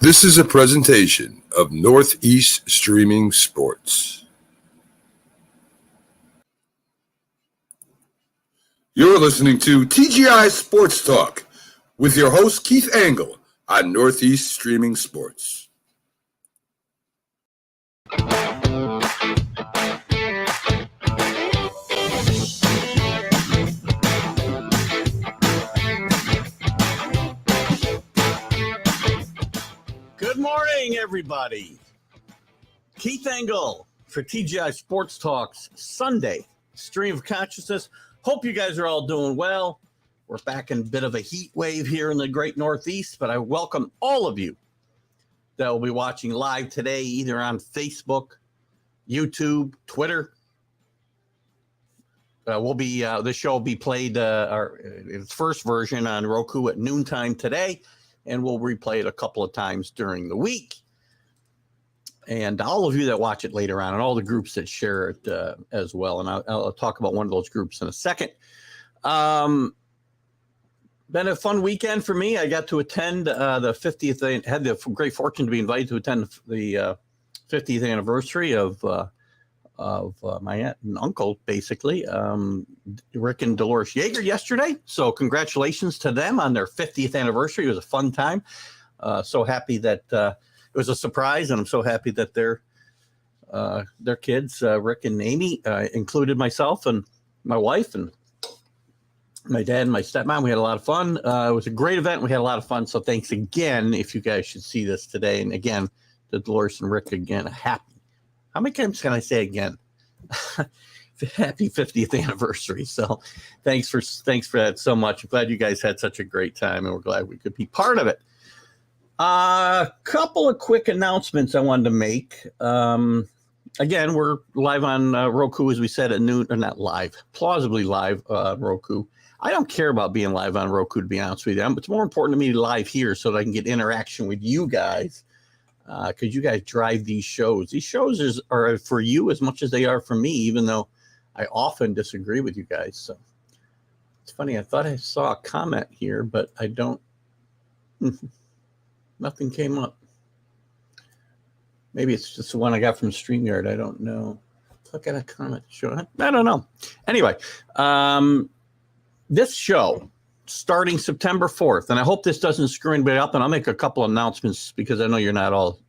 This is a presentation of Northeast Streaming Sports. You're listening to TGI Sports Talk with your host Keith Angle on Northeast Streaming Sports. Good morning, everybody. Keith Angle for TGI Sports Talk's Sunday Stream of Consciousness. Hope you guys are all doing well. We're back in a bit of a heat wave here in the great Northeast, but I welcome all of you that will be watching live today, either on Facebook, YouTube, Twitter. This show will be played its first version on Roku at noontime today, and we'll replay it a couple of times during the week. And all of you that watch it later on, and all the groups that share it as well. And I'll talk about one of those groups in a second. Been a fun weekend for me. I got to attend the 50th. I had the great fortune to be invited to attend the 50th anniversary of my aunt and uncle, basically, Rick and Dolores Yeager yesterday. So congratulations to them on their 50th anniversary. It was a fun time. So happy that it was a surprise, and I'm so happy that their kids, Rick and Amy, included myself and my wife and my dad and my stepmom. We had a lot of fun. It was a great event. We had a lot of fun. So thanks again. If you guys should see this today, and again, to Dolores and Rick again, happy. How many times can I say again? Happy 50th anniversary. So thanks for that so much. I'm glad you guys had such a great time, and we're glad we could be part of it. A couple of quick announcements I wanted to make. Again, we're live on Roku, as we said, at noon, or not live, plausibly live Roku. I don't care about being live on Roku, to be honest with you. It's more important to me live here so that I can get interaction with you guys, because you guys drive these shows. These shows are for you as much as they are for me, even though I often disagree with you guys. So it's funny. I thought I saw a comment here, but I don't. Nothing came up. Maybe it's just the one I got from StreamYard. I don't know. Look at a comment. I don't know. Anyway, this show starting September 4th, and I hope this doesn't screw anybody up, and I'll make a couple announcements because I know you're not all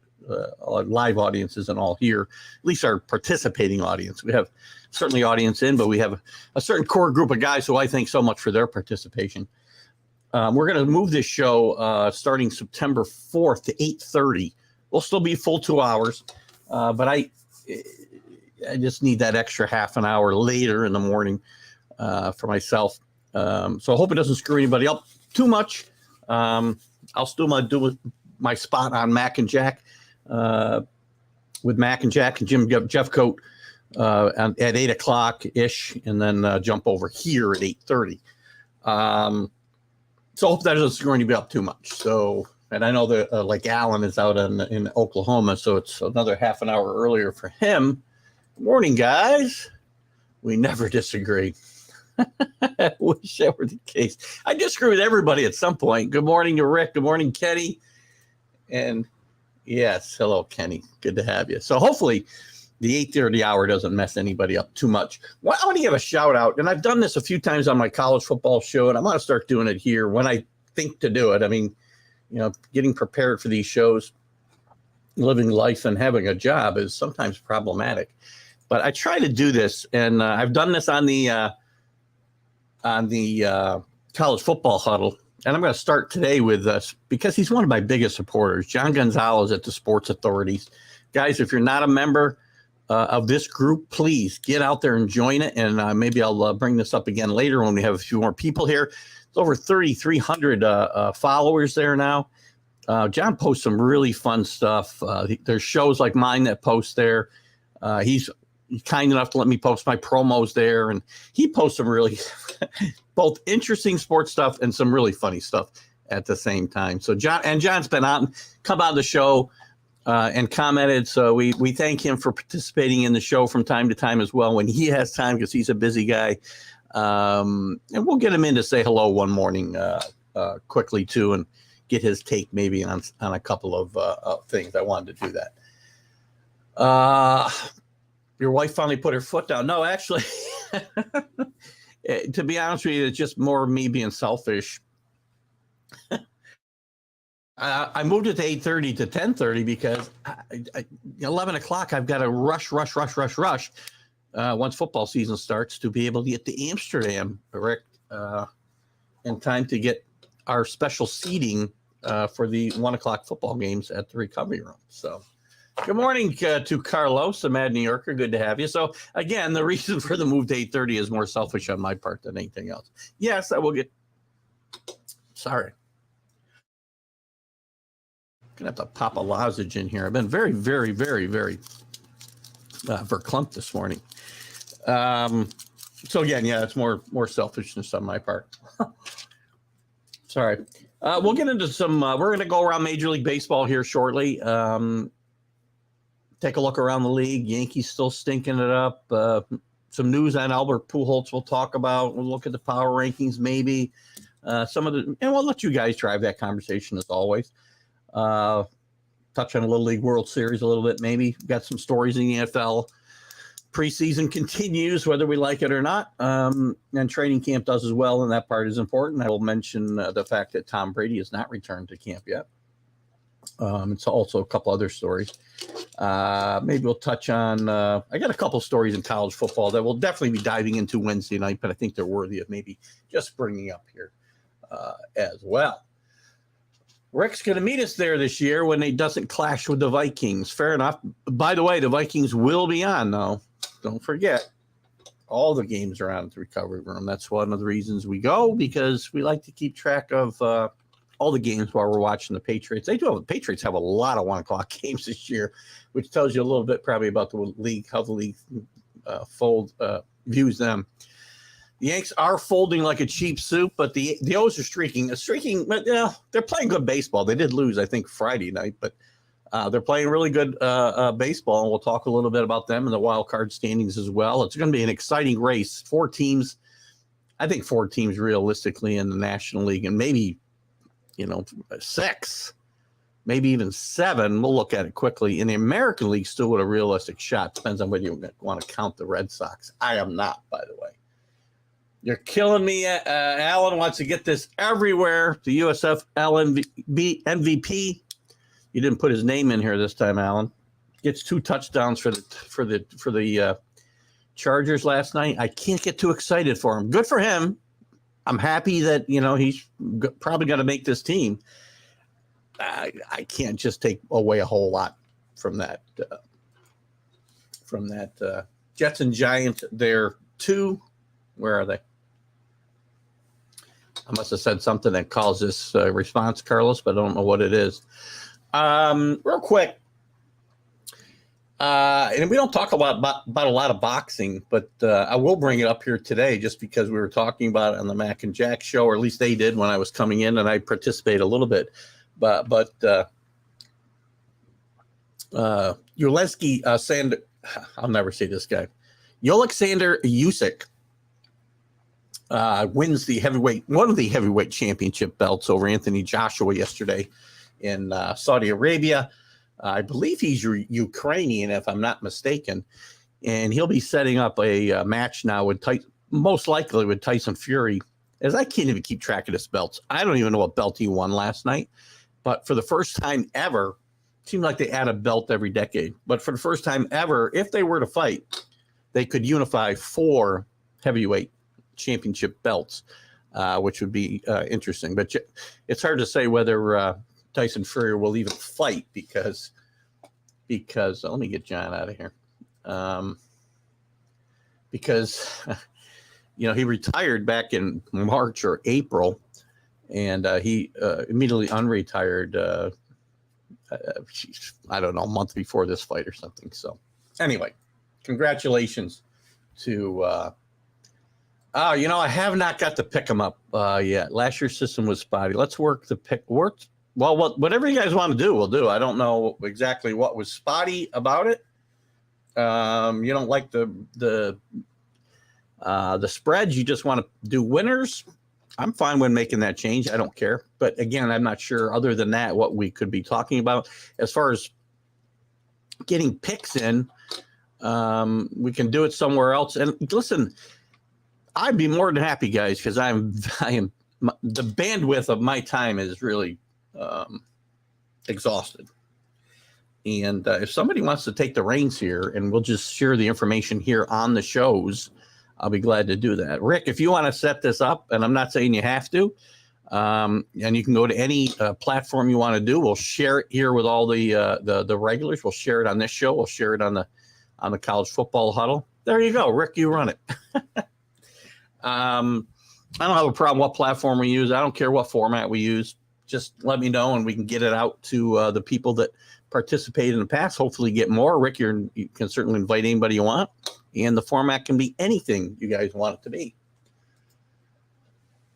live audiences and all here, at least our participating audience. We have certainly audience in, but we have a certain core group of guys who I thank so much for their participation. We're going to move this show starting September 4th to 8:30. We'll still be full 2 hours, but I just need that extra half an hour later in the morning for myself. So I hope it doesn't screw anybody up too much. I'll still do my spot on Mac and Jack with Mac and Jack and Jeff Coat at 8 o'clock ish, and then jump over here at 8:30. So I hope that doesn't screw anybody up too much. So, and I know that like Alan is out in Oklahoma, so it's another half an hour earlier for him. Good morning, guys. We never disagree. I wish that were the case. I disagree with everybody at some point. Good morning to Rick. Good morning, Kenny. And yes, hello, Kenny. Good to have you. So hopefully the 8:30 hour doesn't mess anybody up too much. Well, I want to give a shout out, and I've done this a few times on my college football show, and I'm going to start doing it here when I think to do it. I mean, getting prepared for these shows, living life and having a job is sometimes problematic. But I try to do this, and I've done this on the college football huddle, and I'm going to start today with us because he's one of my biggest supporters, John Gonzalez at the Sports Authorities. Guys, if you're not a member of this group, please get out there and join it. And maybe I'll bring this up again later when we have a few more people here. It's over 3,300 followers there now. John posts some really fun stuff. There's shows like mine that post there. He's kind enough to let me post my promos there. And he posts some really both interesting sports stuff and some really funny stuff at the same time. So John's been out, come on the show and commented. So we thank him for participating in the show from time to time as well when he has time, because he's a busy guy. And we'll get him in to say hello one morning quickly too, and get his take maybe on a couple of things. I wanted to do that. Your wife finally put her foot down. No, actually, to be honest with you, it's just more of me being selfish. I moved it to 8:30 to 10:30 because 11 o'clock, I've got to rush once football season starts to be able to get to Amsterdam, Rick, in time to get our special seating for the 1 o'clock football games at the recovery room. So good morning to Carlos, a Mad New Yorker. Good to have you. So again, the reason for the move to 8:30 is more selfish on my part than anything else. Yes, I will get. Sorry. Gonna have to pop a lozenge in here. I've been very, very, very, very verklempt this morning. So again, yeah, it's more selfishness on my part. Sorry. We'll get into some. We're going to go around Major League Baseball here shortly. Take a look around the league. Yankees still stinking it up. Some news on Albert Pujols we'll talk about. We'll look at the power rankings maybe. Some of the, and we'll let you guys drive that conversation as always. Touch on a Little League World Series a little bit maybe. Got some stories in the NFL. Preseason continues whether we like it or not, and training camp does as well, and that part is important. I will mention the fact that Tom Brady has not returned to camp yet. It's also a couple other stories. Maybe we'll touch on I got a couple stories in college football that we'll definitely be diving into Wednesday night, but I think they're worthy of maybe just bringing up here as well. Rick's going to meet us there this year when he doesn't clash with the Vikings. Fair enough. By the way, the Vikings will be on, though. Don't forget, all the games are on at the recovery room. That's one of the reasons we go, because we like to keep track of all the games while we're watching the Patriots. The Patriots have a lot of 1 o'clock games this year, which tells you a little bit probably about the league, how the league views them. The Yanks are folding like a cheap soup, but the O's are streaking. But they're playing good baseball. They did lose, I think, Friday night, but they're playing really good baseball, and we'll talk a little bit about them and the wild card standings as well. It's going to be an exciting race. 4 teams, I think 4 teams realistically in the National League, and maybe 6, maybe even 7. We'll look at it quickly. In the American League, still with a realistic shot. Depends on whether you want to count the Red Sox. I am not, by the way. You're killing me. Alan wants to get this everywhere. The USF MVP. You didn't put his name in here this time, Alan. Gets 2 touchdowns for the Chargers last night. I can't get too excited for him. Good for him. I'm happy that he's probably going to make this team. I can't just take away a whole lot from that. Jets and Giants. They're 2. Where are they? I must have said something that caused this response, Carlos, but I don't know what it is. Real quick, and we don't talk about a lot of boxing, but I will bring it up here today just because we were talking about it on the Mac and Jack show, or at least they did when I was coming in, and I participate a little bit. But Ulesky Sander, I'll never say this guy, Alexander Usyk. Wins one of the heavyweight championship belts over Anthony Joshua yesterday in Saudi Arabia. I believe he's Ukrainian, if I'm not mistaken, and he'll be setting up a match now with most likely with Tyson Fury. As I can't even keep track of this belts. I don't even know what belt he won last night, but for the first time ever, it seemed like they add a belt every decade. But for the first time ever, if they were to fight, they could unify 4 heavyweight championship belts, which would be interesting. But it's hard to say whether Tyson Fury will even fight because let me get John out of here. Because he retired back in March or April, and he immediately unretired. I don't know, a month before this fight or something. So anyway, congratulations to. I have not got to pick them up yet. Last year's system was spotty. Let's work the pick. Well, whatever you guys want to do, we'll do. I don't know exactly what was spotty about it. You don't like the spreads. You just want to do winners. I'm fine with making that change. I don't care. But again, I'm not sure other than that what we could be talking about. As far as getting picks in, we can do it somewhere else. And listen, I'd be more than happy, guys, because I am the bandwidth of my time is really exhausted. And if somebody wants to take the reins here and we'll just share the information here on the shows, I'll be glad to do that. Rick, if you want to set this up, and I'm not saying you have to, and you can go to any platform you want to do, we'll share it here with all the regulars. We'll share it on this show. We'll share it on the college football huddle. There you go, Rick. You run it. I don't have a problem what platform we use. I don't care what format we use. Just let me know, and we can get it out to the people that participate in the past. Hopefully, get more. Rick, you can certainly invite anybody you want. And the format can be anything you guys want it to be.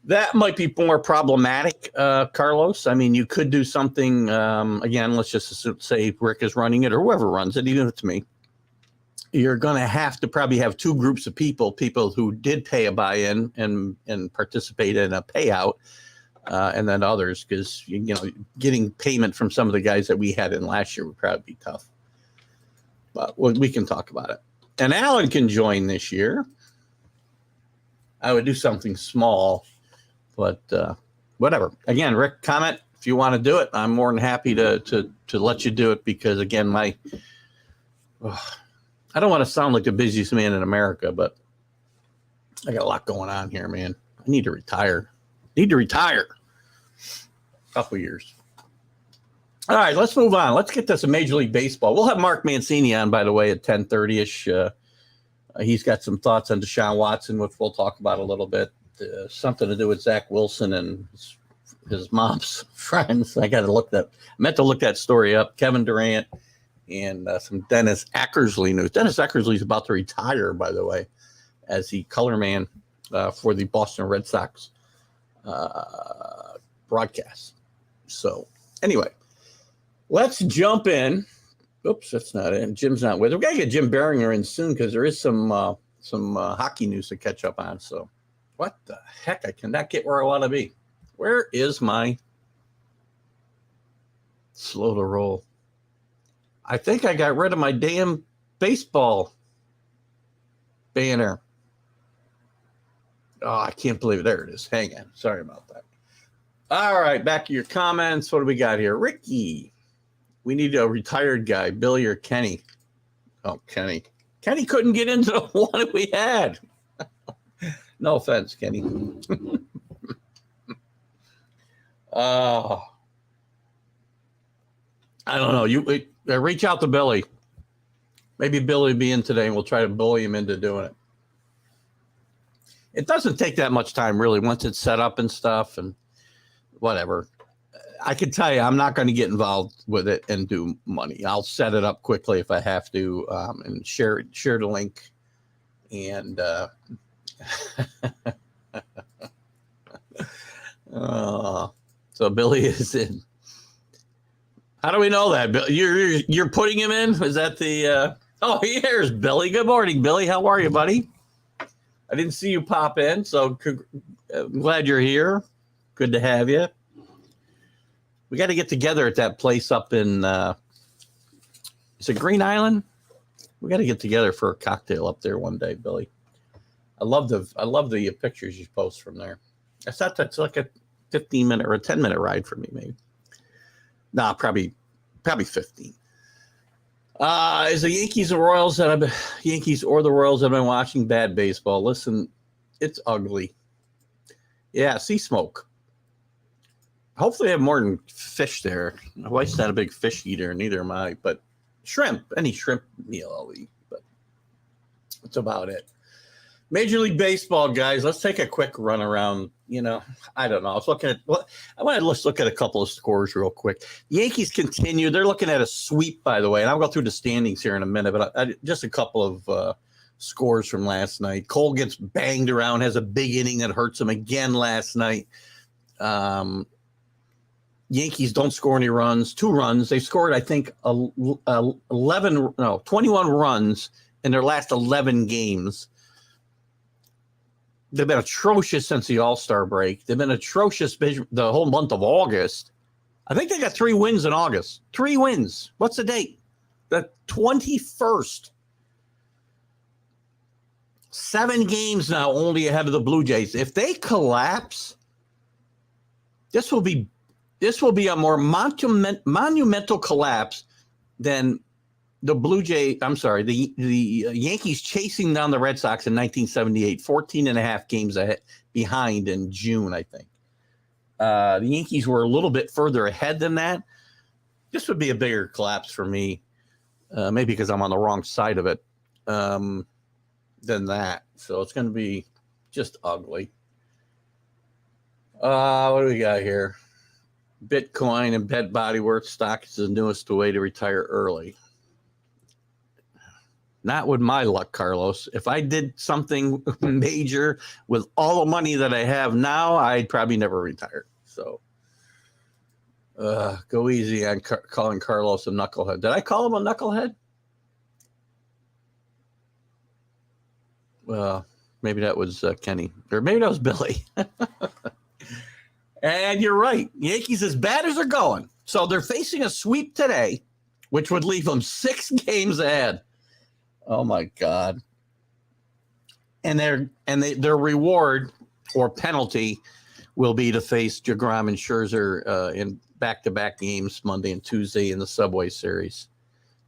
That might be more problematic, Carlos. I mean, you could do something, again, let's just say Rick is running it or whoever runs it, even if it's me. You're going to have to probably have two groups of people who did pay a buy-in and participate in a payout, and then others, because, getting payment from some of the guys that we had in last year would probably be tough. But we can talk about it. And Alan can join this year. I would do something small, but whatever. Again, Rick, comment if you want to do it. I'm more than happy to let you do it because, again, I don't want to sound like the busiest man in America, but I got a lot going on here, man. I need to retire. A couple years. All right, let's move on. Let's get to some Major League Baseball. We'll have Mark Mancini on, by the way, at 10:30-ish. He's got some thoughts on Deshaun Watson, which we'll talk about a little bit. Something to do with Zach Wilson and his mom's friends. I meant to look that story up. Kevin Durant and some Dennis Eckersley news. Dennis Eckersley is about to retire, by the way, as the color man for the Boston Red Sox broadcast. So anyway. Let's jump in. Oops, that's not it. Jim's not with us. We got to get Jim Beringer in soon because there is some hockey news to catch up on. So what the heck? I cannot get where I want to be. Where is my slow to roll? I think I got rid of my damn baseball banner. Oh, I can't believe it. There it is. Hang on. Sorry about that. All right, back to your comments. What do we got here? Ricky. We need a retired guy, Billy or Kenny. Oh, Kenny. Kenny couldn't get into the one we had. No offense, Kenny. I don't know. You reach out to Billy. Maybe Billy will be in today, and we'll try to bully him into doing it. It doesn't take that much time, really, once it's set up and stuff and whatever. I can tell you, I'm not going to get involved with it and do money. I'll set it up quickly if I have to, and share the link. And so Billy is in. How do we know that? You're putting him in? Is that the? Oh, here's Billy. Good morning, Billy. How are you, buddy? I didn't see you pop in, so I'm glad you're here. Good to have you. We got to get together at that place up in, is it Green Island? We got to get together for a cocktail up there one day, Billy. I love the pictures you post from there. I thought that's like a 15-minute or a 10-minute ride for me, maybe. Nah, probably 15. Is the Yankees or the Royals that I've been watching bad baseball? Listen, it's ugly. Yeah, sea smoke. Hopefully, I have more than fish there. My wife's not a big fish eater, neither am I. But shrimp, any shrimp meal I'll eat. But that's about it. Major League Baseball, guys. Let's take a quick run around. I don't know. I was looking at. Well, let's look at a couple of scores real quick. Yankees continue. They're looking at a sweep, by the way. And I'll go through the standings here in a minute. But just a couple of scores from last night. Cole gets banged around, has a big inning that hurts him again last night. Yankees don't score any runs, 2 runs. They scored, I think, 21 runs in their last 11 games. They've been atrocious since the All-Star break. They've been atrocious the whole month of August. I think they got 3 wins in August. 3 wins. What's the date? The 21st. 7 games now only ahead of the Blue Jays. If they collapse, this will be a more monumental collapse than the the Yankees chasing down the Red Sox in 1978, 14 and a half games behind in June, I think. The Yankees were a little bit further ahead than that. This would be a bigger collapse for me, maybe because I'm on the wrong side of it, than that. So it's going to be just ugly. What do we got here? Bitcoin and Bed Body Worth stock is the newest way to retire early. Not with my luck, Carlos. If I did something major with all the money that I have now, I'd probably never retire. So go easy on calling Carlos a knucklehead. Did I call him a knucklehead? Well, maybe that was Kenny. Or maybe that was Billy. And you're right. Yankees, as bad as they're going. So they're facing a sweep today, which would leave them 6 games ahead. Oh my God! And their reward or penalty will be to face DeGrom and Scherzer in back-to-back games Monday and Tuesday in the Subway Series.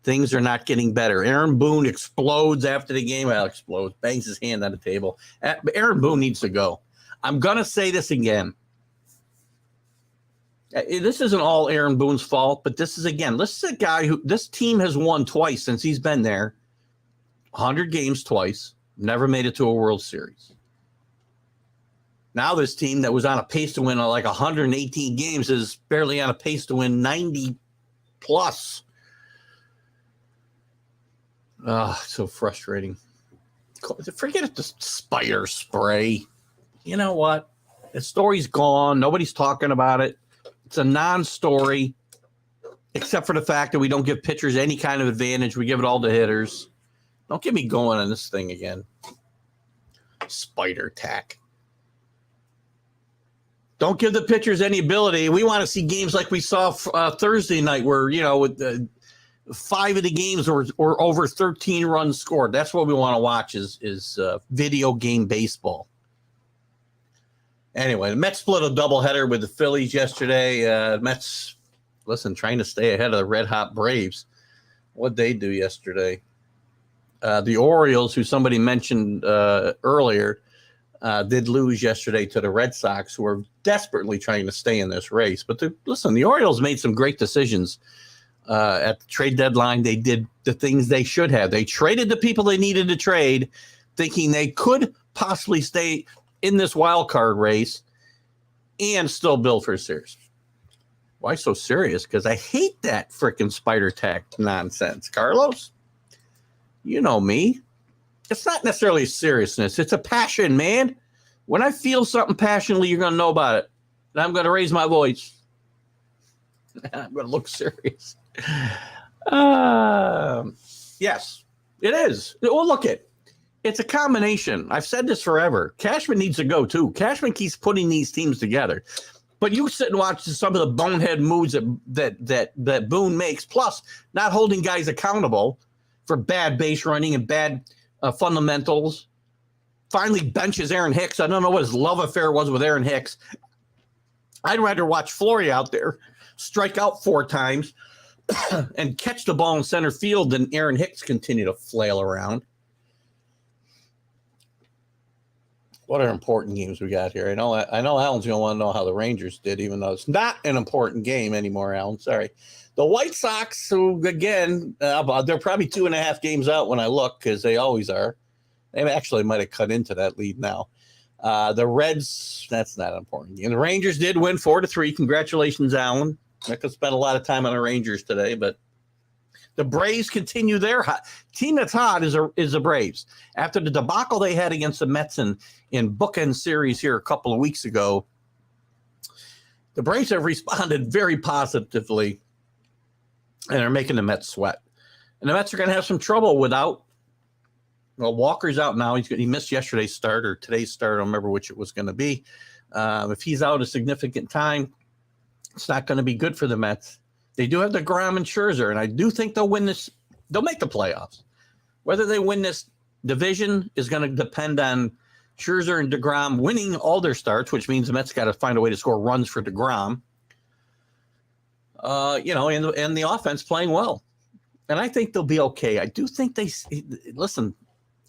Things are not getting better. Aaron Boone explodes after the game. Well, explodes, bangs his hand on the table. Aaron Boone needs to go. I'm gonna say this again. This isn't all Aaron Boone's fault, but this is a guy who this team has won twice since he's been there. 100 games twice, never made it to a World Series. Now this team that was on a pace to win like 118 games is barely on a pace to win 90 plus. So frustrating. Forget the spider spray. You know what? The story's gone. Nobody's talking about it. It's a non-story, except for the fact that we don't give pitchers any kind of advantage. We give it all to hitters. Don't get me going on this thing again. Spider tack. Don't give the pitchers any ability. We want to see games like we saw Thursday night where, 5 of the games were over 13 runs scored. That's what we want to watch is video game baseball. Anyway, the Mets split a doubleheader with the Phillies yesterday. Mets, trying to stay ahead of the red-hot Braves. What'd they do yesterday? The Orioles, who somebody mentioned earlier, did lose yesterday to the Red Sox, who are desperately trying to stay in this race. But the Orioles made some great decisions at the trade deadline. They did the things they should have. They traded the people they needed to trade, thinking they could possibly stay in this wild card race and still build for a series. Why so serious? Because I hate that freaking spider tack nonsense, Carlos. You know me. It's not necessarily seriousness. It's a passion, man. When I feel something passionately, you're going to know about it. And I'm going to raise my voice. I'm going to look serious. Yes, it is. Well, look it. It's a combination. I've said this forever. Cashman needs to go, too. Cashman keeps putting these teams together. But you sit and watch some of the bonehead moves that Boone makes, plus not holding guys accountable for bad base running and bad fundamentals. Finally benches Aaron Hicks. I don't know what his love affair was with Aaron Hicks. I'd rather watch Flory out there strike out 4 times and catch the ball in center field than Aaron Hicks continue to flail around. What are important games we got here? I know Alan's going to want to know how the Rangers did, even though it's not an important game anymore, Alan. Sorry. The White Sox, who, again, they're probably 2.5 games out when I look, because they always are. They actually might have cut into that lead now. The Reds, that's not important. And the Rangers did win 4-3. Congratulations, Alan. I could spend a lot of time on the Rangers today, but the Braves continue their hot. Team that's hot is the Braves. After the debacle they had against the Mets in bookend series here a couple of weeks ago, the Braves have responded very positively and are making the Mets sweat. And the Mets are going to have some trouble without Well, Walker's out now. He missed yesterday's start or today's start. I don't remember which it was going to be. If he's out a significant time, it's not going to be good for the Mets. They do have DeGrom and Scherzer, and I do think they'll win this. They'll make the playoffs. Whether they win this division is going to depend on Scherzer and DeGrom winning all their starts, which means the Mets got to find a way to score runs for DeGrom. And the offense playing well. And I think they'll be okay. I do think listen,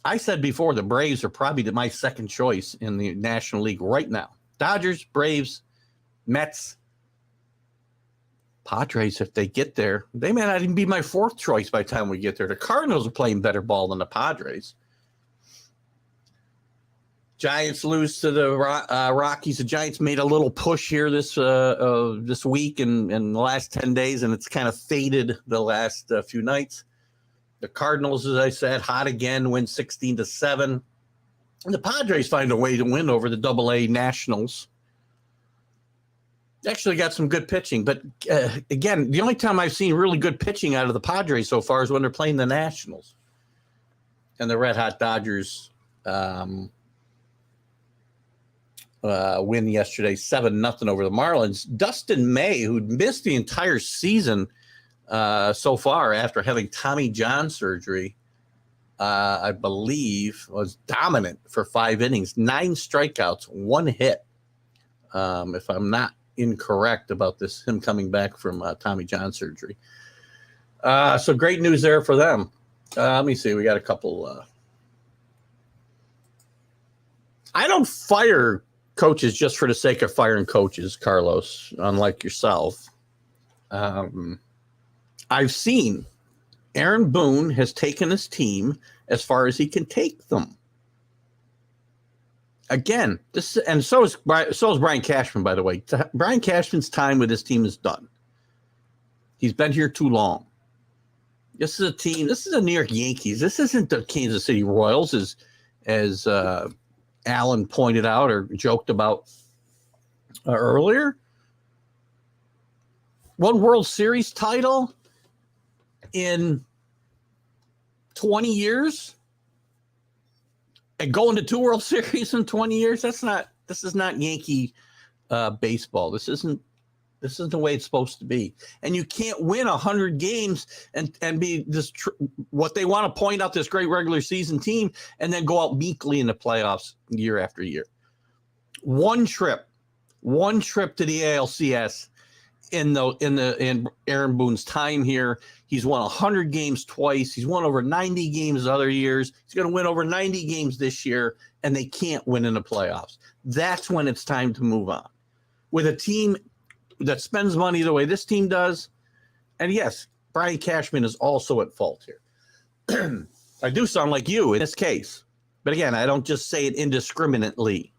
I said before the Braves are probably my second choice in the National League right now. Dodgers, Braves, Mets, Padres, if they get there. They may not even be my fourth choice by the time we get there. The Cardinals are playing better ball than the Padres. Giants lose to the Rockies. The Giants made a little push here this week and in the last 10 days, and it's kind of faded the last few nights. The Cardinals, as I said, hot again, win 16-7. And the Padres find a way to win over the AA Nationals. They actually got some good pitching, but again, the only time I've seen really good pitching out of the Padres so far is when they're playing the Nationals. And the Red Hot Dodgers win yesterday 7-0 over the Marlins. Dustin May, who missed the entire season so far after having Tommy John surgery, I believe, was dominant for 5 innings, 9 strikeouts, 1 hit. If I'm not incorrect about him coming back from Tommy John surgery. So great news there for them. Let me see. We got a couple. I don't fire coaches just for the sake of firing coaches, Carlos, unlike yourself. I've seen Aaron Boone has taken his team as far as he can take them. Again, so is Brian Cashman, by the way. Brian Cashman's time with this team is done. He's been here too long. This is a team. This is the New York Yankees. This isn't the Kansas City Royals, as Alan pointed out or joked about earlier. One World Series title in 20 years and going to 2 World Series in 20 years. This is not Yankee baseball. This isn't the way it's supposed to be. And you can't win 100 games and be this what they want to point out, this great regular season team, and then go out meekly in the playoffs year after year. One trip to the ALCS in Aaron Boone's time here. He's won 100 games twice. He's won over 90 games other years. He's going to win over 90 games this year, and they can't win in the playoffs. That's when it's time to move on. With a team that spends money the way this team does, and yes, Brian Cashman is also at fault here. I do sound like you in this case, but again, I don't just say it indiscriminately.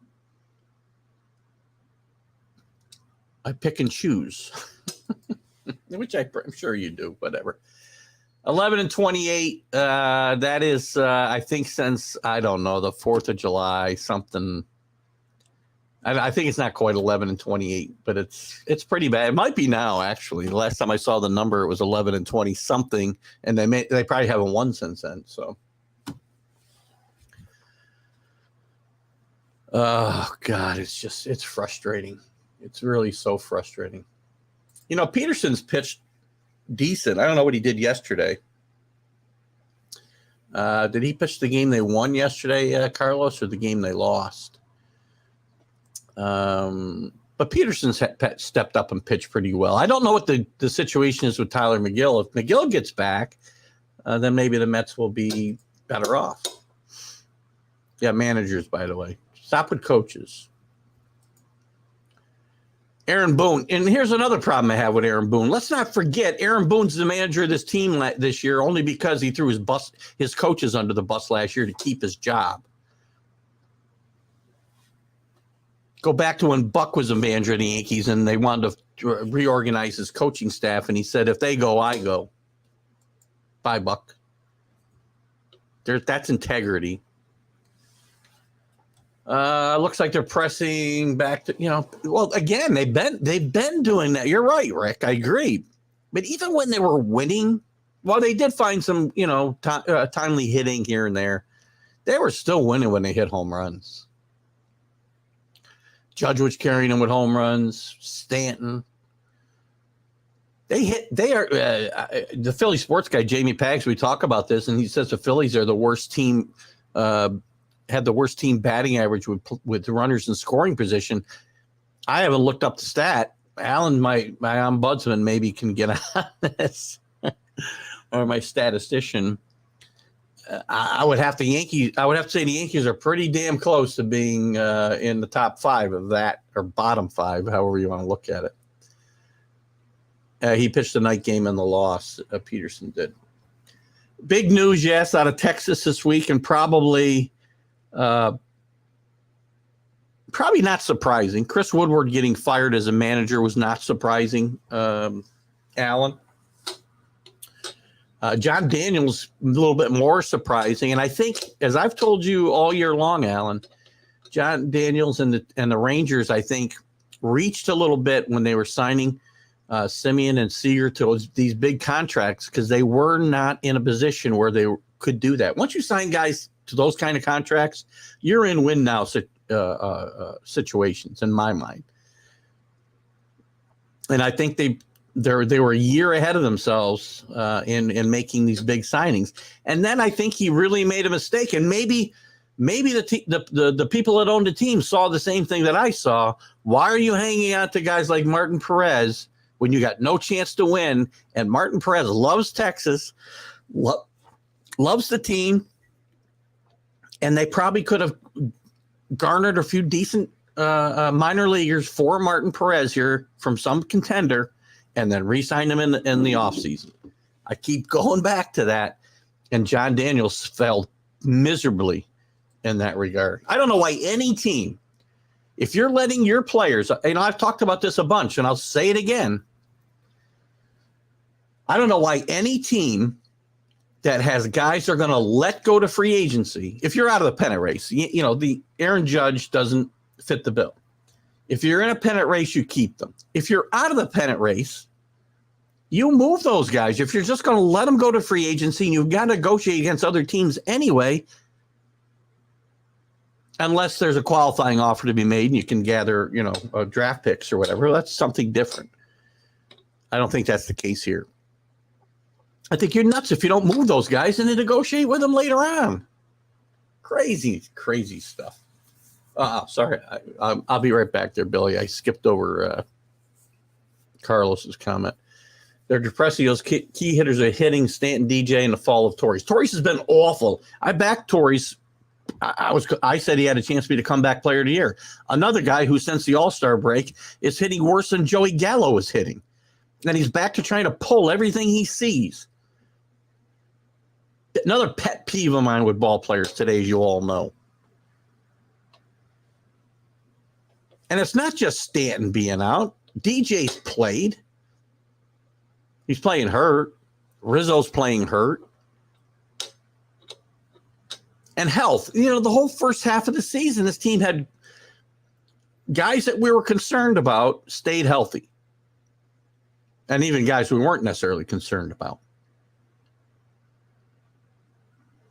I pick and choose, which I'm sure you do, whatever. 11-28, that is, I think since, I don't know, the 4th of July, something. I think it's not quite 11-28, but it's pretty bad. It might be now, actually. The last time I saw the number, it was 11-20 something, and they probably haven't won since then. So, oh God, it's frustrating. It's really so frustrating. You know, Peterson's pitched decent. I don't know what he did yesterday. Did he pitch the game they won yesterday, Carlos, or the game they lost? But Peterson's stepped up and pitched pretty well. I don't know what the situation is with Tyler McGill. If McGill gets back, then maybe the Mets will be better off. Yeah, managers, by the way. Stop with coaches. Aaron Boone. And here's another problem I have with Aaron Boone. Let's not forget, Aaron Boone's the manager of this team this year only because he threw his coaches under the bus last year to keep his job. Go back to when Buck was a manager of the Yankees and they wanted to reorganize his coaching staff, and he said, if they go, I go. Bye, Buck. That's integrity. Looks like they're pressing back to, well, again, they've been doing that. You're right, Rick. I agree. But even when they were winning, well, they did find some, timely hitting here and there. They were still winning when they hit home runs. Judge was carrying them with home runs. Stanton. They are the Philly sports guy, Jamie Pags. We talk about this, and he says the Phillies are the worst team, had the worst team batting average with runners in scoring position. I haven't looked up the stat. Alan, my ombudsman, maybe can get on this, or my statistician. I would have to say the Yankees are pretty damn close to being in the top 5 of that, or bottom 5, however you want to look at it. He pitched the night game in the loss. Peterson did. Big news, yes, out of Texas this week, and probably not surprising. Chris Woodward getting fired as a manager was not surprising, Alan. John Daniels, a little bit more surprising. And I think, as I've told you all year long, Alan, John Daniels and the Rangers, I think, reached a little bit when they were signing Simeon and Seager to these big contracts, because they were not in a position where they could do that. Once you sign guys to those kind of contracts, you're in win now situations, in my mind. And I think they were a year ahead of themselves in making these big signings. And then I think he really made a mistake. And maybe the people that owned the team saw the same thing that I saw. Why are you hanging out to guys like Martin Perez when you got no chance to win? And Martin Perez loves Texas, loves the team, and they probably could have garnered a few decent minor leaguers for Martin Perez here from some contender, and then re-sign him in the offseason. I keep going back to that, and John Daniels fell miserably in that regard. I don't know why any team, if you're letting your players, I've talked about this a bunch, and I'll say it again. I don't know why any team that has guys they're going to let go to free agency, if you're out of the pennant race, the Aaron Judge doesn't fit the bill. If you're in a pennant race, you keep them. If you're out of the pennant race, you move those guys. If you're just going to let them go to free agency and you've got to negotiate against other teams anyway, unless there's a qualifying offer to be made and you can gather, draft picks or whatever, that's something different. I don't think that's the case here. I think you're nuts if you don't move those guys and then negotiate with them later on. Crazy, crazy stuff. Sorry. I'll be right back there, Billy. I skipped over Carlos's comment. They're depressing. Those key hitters are hitting Stanton, DJ, in the fall of Torres. Torres has been awful. I backed Torres. I said he had a chance to be the comeback player of the year. Another guy who, since the All-Star break, is hitting worse than Joey Gallo is hitting. And he's back to trying to pull everything he sees. Another pet peeve of mine with ball players today, as you all know. And it's not just Stanton being out. DJ's played. He's playing hurt. Rizzo's playing hurt. And health. The whole first half of the season, this team had guys that we were concerned about stayed healthy. And even guys we weren't necessarily concerned about.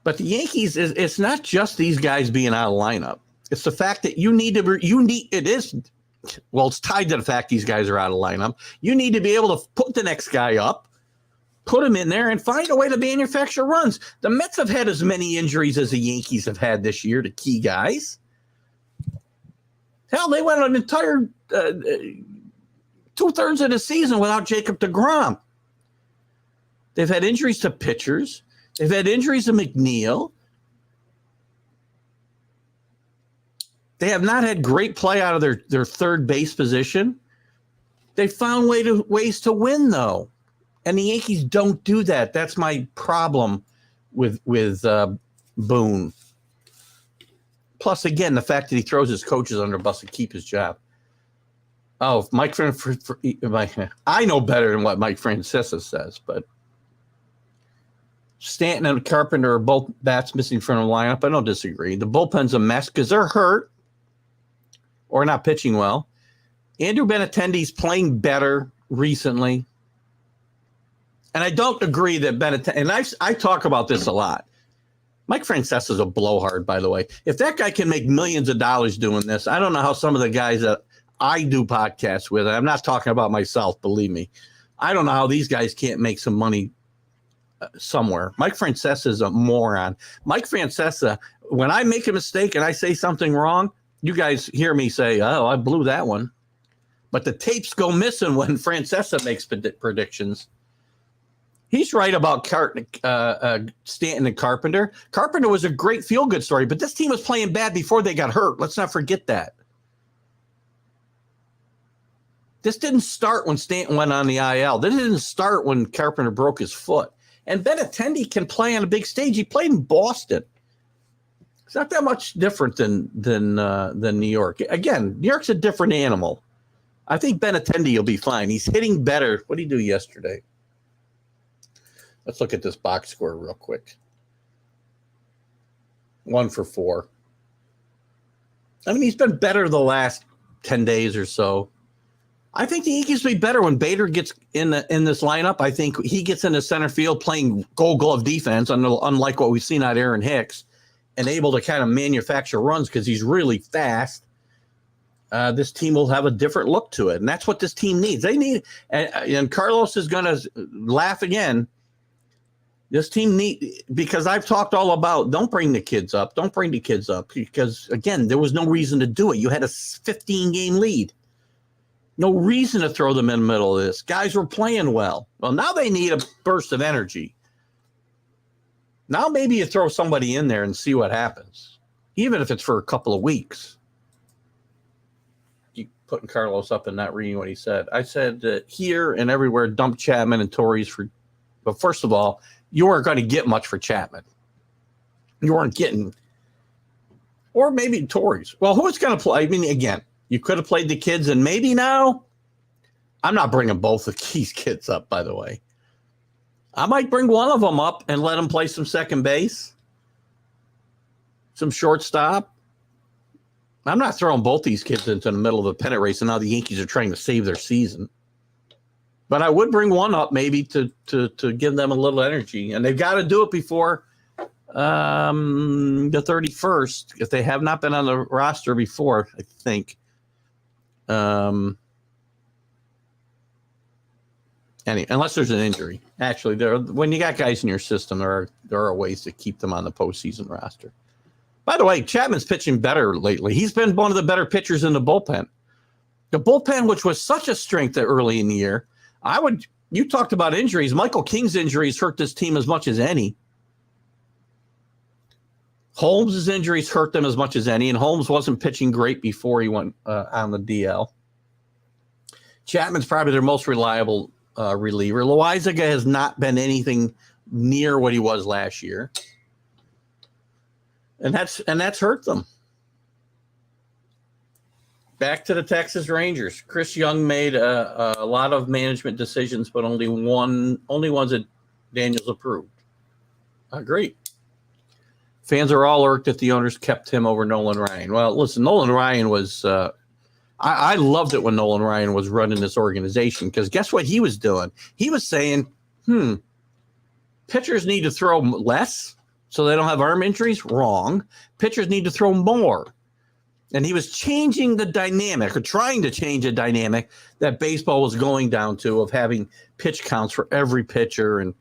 But the Yankees, it's not just these guys being out of lineup. It's the fact that it's tied to the fact these guys are out of lineup. You need to be able to put the next guy up, put him in there, and find a way to manufacture runs. The Mets have had as many injuries as the Yankees have had this year to key guys. Hell, they went an entire 2/3 of the season without Jacob deGrom. They've had injuries to pitchers. They've had injuries to McNeil. They have not had great play out of their third base position. They found ways to win, though. And the Yankees don't do that. That's my problem with Boone. Plus, again, the fact that he throws his coaches under a bus to keep his job. Oh, Mike I know better than what Mike Francesa says, but Stanton and Carpenter are both bats missing from the lineup. I don't disagree. The bullpen's a mess because they're hurt or not pitching well. Andrew Benintendi's playing better recently. And I don't agree that Benintendi, and I talk about this a lot. Mike Francesa's a blowhard, by the way. If that guy can make millions of dollars doing this, I don't know how some of the guys that I do podcasts with, I'm not talking about myself, believe me. I don't know how these guys can't make some money somewhere. Mike Francesa is a moron. Mike Francesa, when I make a mistake and I say something wrong, you guys hear me say, oh, I blew that one. But the tapes go missing when Francesa makes predictions. He's right about Stanton and Carpenter. Carpenter was a great feel-good story, but this team was playing bad before they got hurt. Let's not forget that. This didn't start when Stanton went on the IL. This didn't start when Carpenter broke his foot. And Benintendi can play on a big stage. He played in Boston. It's not that much different than New York. Again, New York's a different animal. I think Benintendi will be fine. He's hitting better. What did he do yesterday? Let's look at this box score real quick. 1 for 4. I mean, he's been better the last 10 days or so. I think the Yankees will be better when Bader gets in this lineup. I think he gets into center field playing gold glove defense, unlike what we've seen out of Aaron Hicks, and able to kind of manufacture runs because he's really fast. This team will have a different look to it, and that's what this team needs. They need, and Carlos is going to laugh again. This team because I've talked all about don't bring the kids up, because again, there was no reason to do it. You had a 15-game lead. No reason to throw them in the middle of this. Guys were playing well. Well, now they need a burst of energy. Now maybe you throw somebody in there and see what happens, even if it's for a couple of weeks. You putting Carlos up and not reading what he said. I said here and everywhere, dump Chapman and Torres for. But first of all, you weren't going to get much for Chapman. You weren't getting, or maybe Torres. Well, who's going to play? I mean, again. You could have played the kids, and maybe now I'm not bringing both of these kids up, by the way. I might bring one of them up and let them play some second base, some shortstop. I'm not throwing both these kids into the middle of a pennant race, and now the Yankees are trying to save their season. But I would bring one up maybe to give them a little energy, and they've got to do it before the 31st if they have not been on the roster before, I think. Unless there's an injury. Actually, when you got guys in your system, there are ways to keep them on the postseason roster. By the way, Chapman's pitching better lately. He's been one of the better pitchers in the bullpen. The bullpen, which was such a strength early in the year, you talked about injuries. Michael King's injuries hurt this team as much as any. Holmes' injuries hurt them as much as any, and Holmes wasn't pitching great before he went on the DL. Chapman's probably their most reliable reliever. Loaizaga has not been anything near what he was last year, and that's hurt them. Back to the Texas Rangers. Chris Young made a lot of management decisions, but only ones that Daniels approved. Great. Fans are all irked that the owners kept him over Nolan Ryan. Well, listen, Nolan Ryan was I loved it when Nolan Ryan was running this organization because guess what he was doing? He was saying, pitchers need to throw less so they don't have arm injuries. Wrong. Pitchers need to throw more. And he was changing the dynamic or trying to change a dynamic that baseball was going down to of having pitch counts for every pitcher. And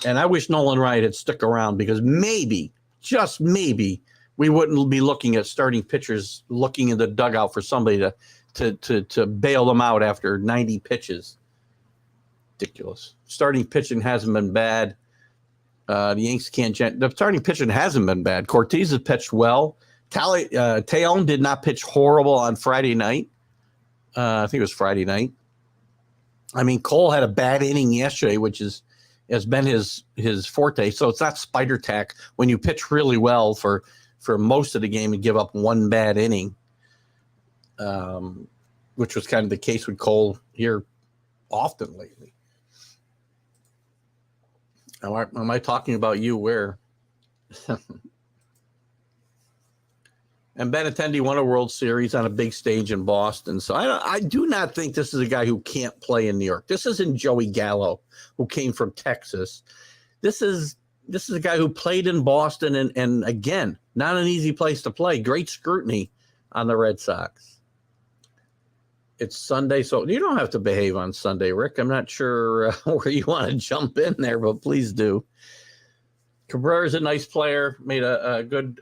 I wish Nolan Ryan had stuck around because maybe, just maybe, we wouldn't be looking at starting pitchers looking in the dugout for somebody to bail them out after 90 pitches. Ridiculous. Starting pitching hasn't been bad. The Yankees can't. The starting pitching hasn't been bad. Cortez has pitched well. Teon did not pitch horrible on Friday night. I think it was Friday night. I mean, Cole had a bad inning yesterday, which has been his forte. So it's not spider tack when you pitch really well for most of the game and give up one bad inning, which was kind of the case with Cole here often lately. Am I talking about you? Where? And Benintendi won a World Series on a big stage in Boston. So I do not think this is a guy who can't play in New York. This isn't Joey Gallo, who came from Texas. This is This is a guy who played in Boston, and again, not an easy place to play. Great scrutiny on the Red Sox. It's Sunday, so you don't have to behave on Sunday, Rick. I'm not sure where you want to jump in there, but please do. Cabrera's a nice player, made a good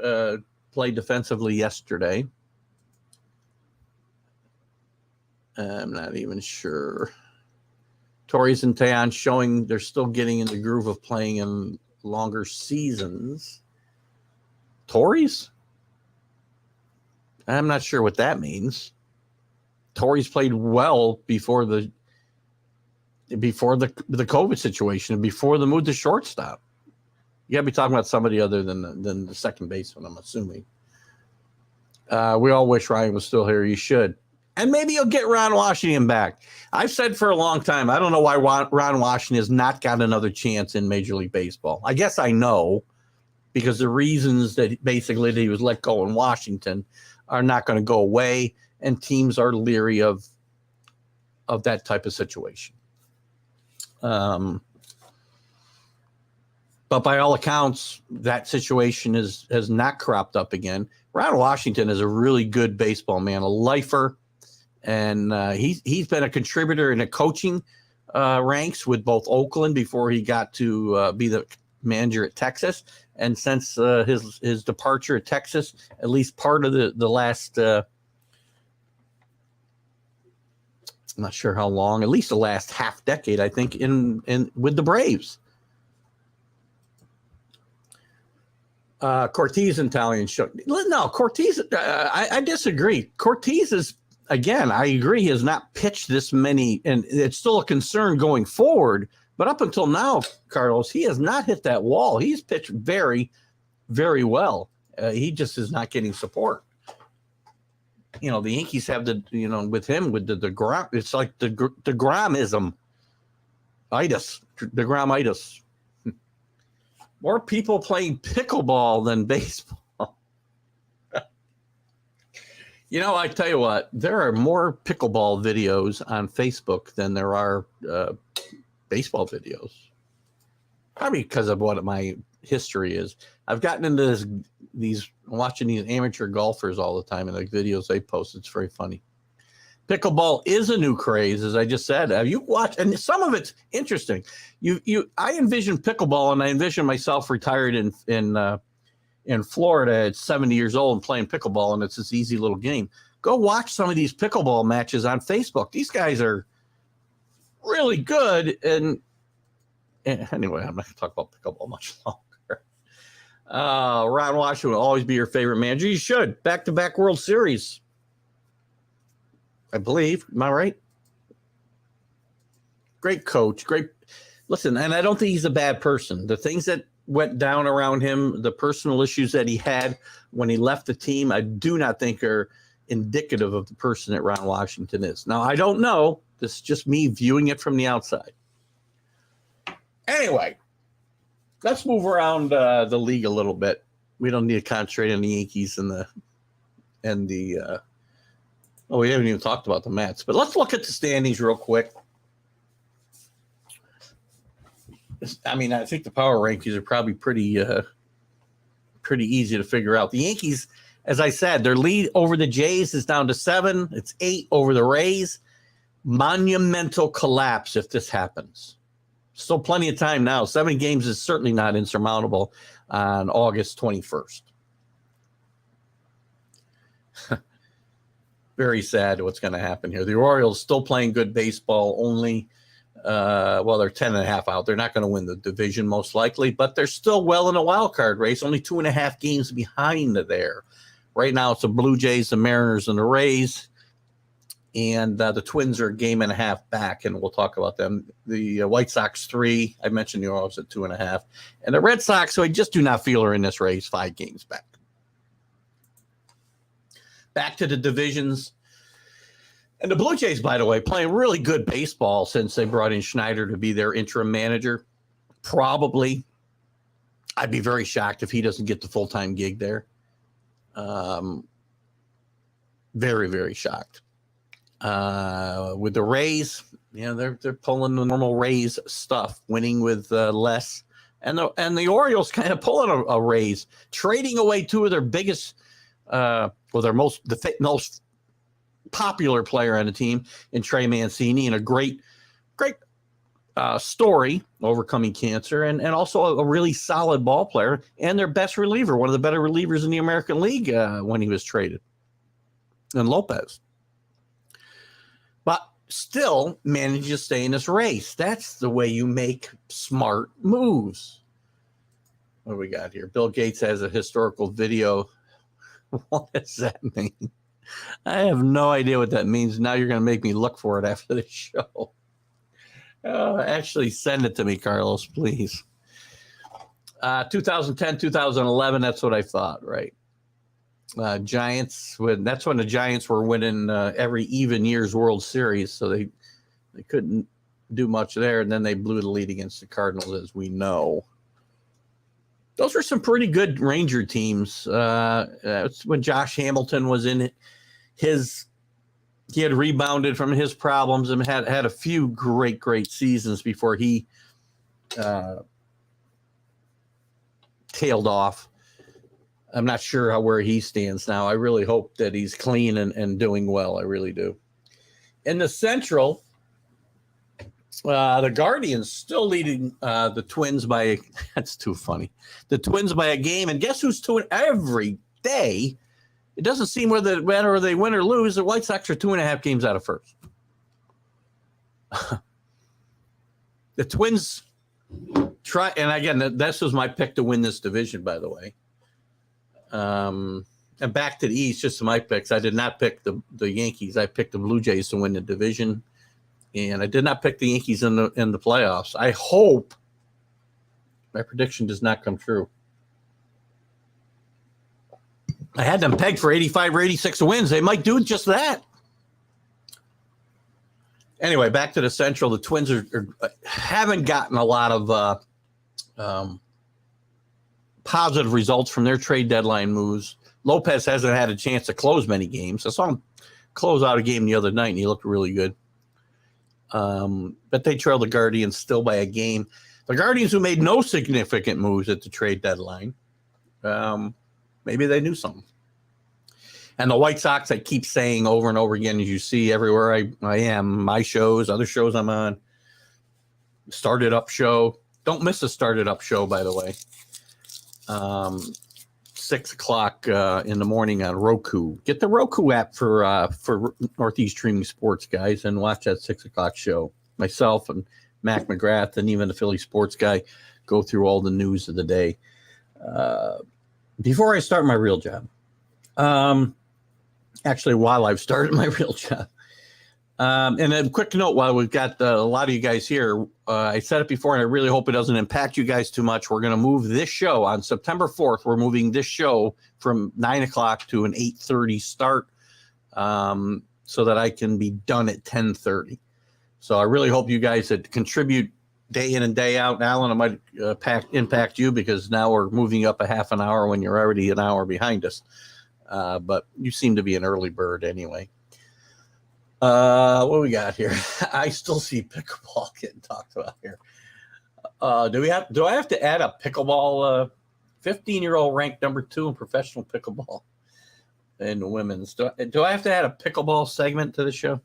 play defensively yesterday. I'm not even sure. Torres and Tejan showing they're still getting in the groove of playing in longer seasons. Torres? I'm not sure what that means. Torres played well before the COVID situation and before the move to shortstop. You got to be talking about somebody other than the second baseman, I'm assuming. We all wish Ryan was still here. You should. And maybe you'll get Ron Washington back. I've said for a long time, I don't know why Ron Washington has not got another chance in Major League Baseball. I guess I know, because the reasons that basically that he was let go in Washington are not going to go away, and teams are leery of that type of situation. But by all accounts, that situation has not cropped up again. Ron Washington is a really good baseball man, a lifer, and he's been a contributor in the coaching ranks with both Oakland before he got to be the manager at Texas, and since his departure at Texas, at least part of the last I'm not sure how long, at least the last half decade, I think, in with the Braves. Cortez and Italian show. No, Cortez, I disagree. Cortez is, again, I agree, he has not pitched this many, and it's still a concern going forward. But up until now, Carlos, he has not hit that wall. He's pitched very, very well. He just is not getting support. You know, the Yankees have with him, with the Grom, it's like the Gromism. DeGrom-itis. More people playing pickleball than baseball. You know, I tell you what, there are more pickleball videos on Facebook than there are baseball videos. Probably because of what my history is. I've gotten into watching these amateur golfers all the time, and the videos they post, it's very funny. Pickleball is a new craze, as I just said. Have you watched? And some of it's interesting. I envision pickleball, and I envision myself retired in Florida at 70 years old and playing pickleball, and it's this easy little game. Go watch some of these pickleball matches on Facebook. These guys are really good. And anyway, I'm not going to talk about pickleball much longer. Ron Washington will always be your favorite manager. You should. Back-to-back World Series, I believe. Am I right? Great coach. Great. Listen, and I don't think he's a bad person. The things that went down around him, the personal issues that he had when he left the team, I do not think are indicative of the person that Ron Washington is. Now, I don't know. This is just me viewing it from the outside. Anyway, let's move around the league a little bit. We don't need to concentrate on the Yankees and the we haven't even talked about the Mets, but let's look at the standings real quick. I mean, I think the power rankings are probably pretty easy to figure out. The Yankees, as I said, their lead over the Jays is down to 7. It's 8 over the Rays. Monumental collapse if this happens. Still plenty of time now. 7 games is certainly not insurmountable on August 21st. Very sad what's going to happen here. The Orioles still playing good baseball, only they're 10.5 out. They're not going to win the division most likely, but they're still well in a wild card race, only 2.5 games behind there. Right now it's the Blue Jays, the Mariners, and the Rays, and the Twins are a 1.5 games back, and we'll talk about them. The White Sox 3, I mentioned the Orioles at 2.5, and the Red Sox, who I just do not feel are in this race, 5 games back. Back to the divisions. And the Blue Jays, by the way, playing really good baseball since they brought in Schneider to be their interim manager. Probably, I'd be very shocked if he doesn't get the full-time gig there. Very, very shocked. With the Rays, they're pulling the normal Rays stuff, winning with less, And the Orioles kind of pulling a raise, trading away two of their biggest, their most popular player on the team in Trey Mancini, and a great story overcoming cancer, and also a really solid ball player, and their best reliever, one of the better relievers in the American League when he was traded, and Lopez. But still managed to stay in this race. That's the way you make smart moves. What do we got here? Bill Gates has a historical video. What does that mean? I have no idea what that means. Now you're going to make me look for it after the show. Actually, send it to me, Carlos, please. 2010, 2011, that's what I thought, right? Giants, that's when the Giants were winning every even year's World Series, so they couldn't do much there, and then they blew the lead against the Cardinals, as we know. Those were some pretty good Ranger teams. It's when Josh Hamilton was in it. He had rebounded from his problems and had a few great seasons before he tailed off. I'm not sure where he stands now. I really hope that he's clean and doing well. I really do. In the Central, the Guardians still leading the Twins by that's too funny. The Twins by a game, and guess who's doing every day? It doesn't seem whether they win or lose. The White Sox are 2.5 games out of first. The Twins try, and again, this was my pick to win this division, by the way. And back to the East, just my picks. I did not pick the Yankees. I picked the Blue Jays to win the division, and I did not pick the Yankees in the playoffs. I hope my prediction does not come true. I had them pegged for 85 or 86 wins. They might do just that. Anyway, back to the Central. The Twins haven't gotten a lot of positive results from their trade deadline moves. Lopez hasn't had a chance to close many games. I saw him close out a game the other night, and he looked really good. But they trailed the Guardians still by a game. The Guardians, who made no significant moves at the trade deadline, maybe they knew something. And the White Sox, I keep saying over and over again, as you see everywhere I am, my shows, other shows I'm on, Started Up show. Don't miss a Started Up show, by the way. 6 o'clock in the morning on Roku. Get the Roku app for Northeast Streaming Sports, guys, and watch that 6 o'clock show. Myself and Mac McGrath and even the Philly Sports Guy go through all the news of the day. Before I start my real job, actually, while I've started my real job, and a quick note while we've got a lot of you guys here, I said it before, and I really hope it doesn't impact you guys too much. We're going to move this show on September 4th. We're moving this show from 9 o'clock to an 8:30 start, so that I can be done at 10:30. So I really hope you guys that contribute day in and day out. Alan, it might impact you because now we're moving up a half an hour when you're already an hour behind us. But you seem to be an early bird anyway. What do we got here? I still see pickleball getting talked about here. Do I have to add a pickleball? 15-year-old ranked number 2 in professional pickleball in the women's. Do I have to add a pickleball segment to the show?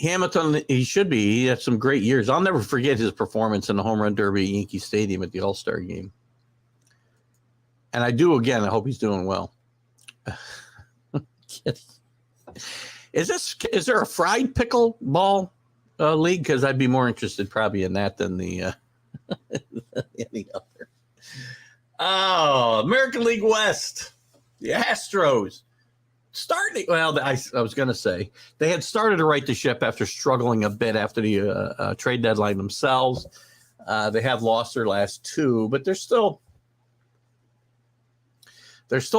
Hamilton, he should be. He had some great years. I'll never forget his performance in the home run derby at Yankee Stadium at the All-Star game. And I do, again, I hope he's doing well. Is there a fried pickleball league? Because I'd be more interested probably in that than the any other. Oh, American League West, the Astros. I was going to say they had started to right the ship after struggling a bit after the trade deadline themselves. They have lost their last 2, but they're still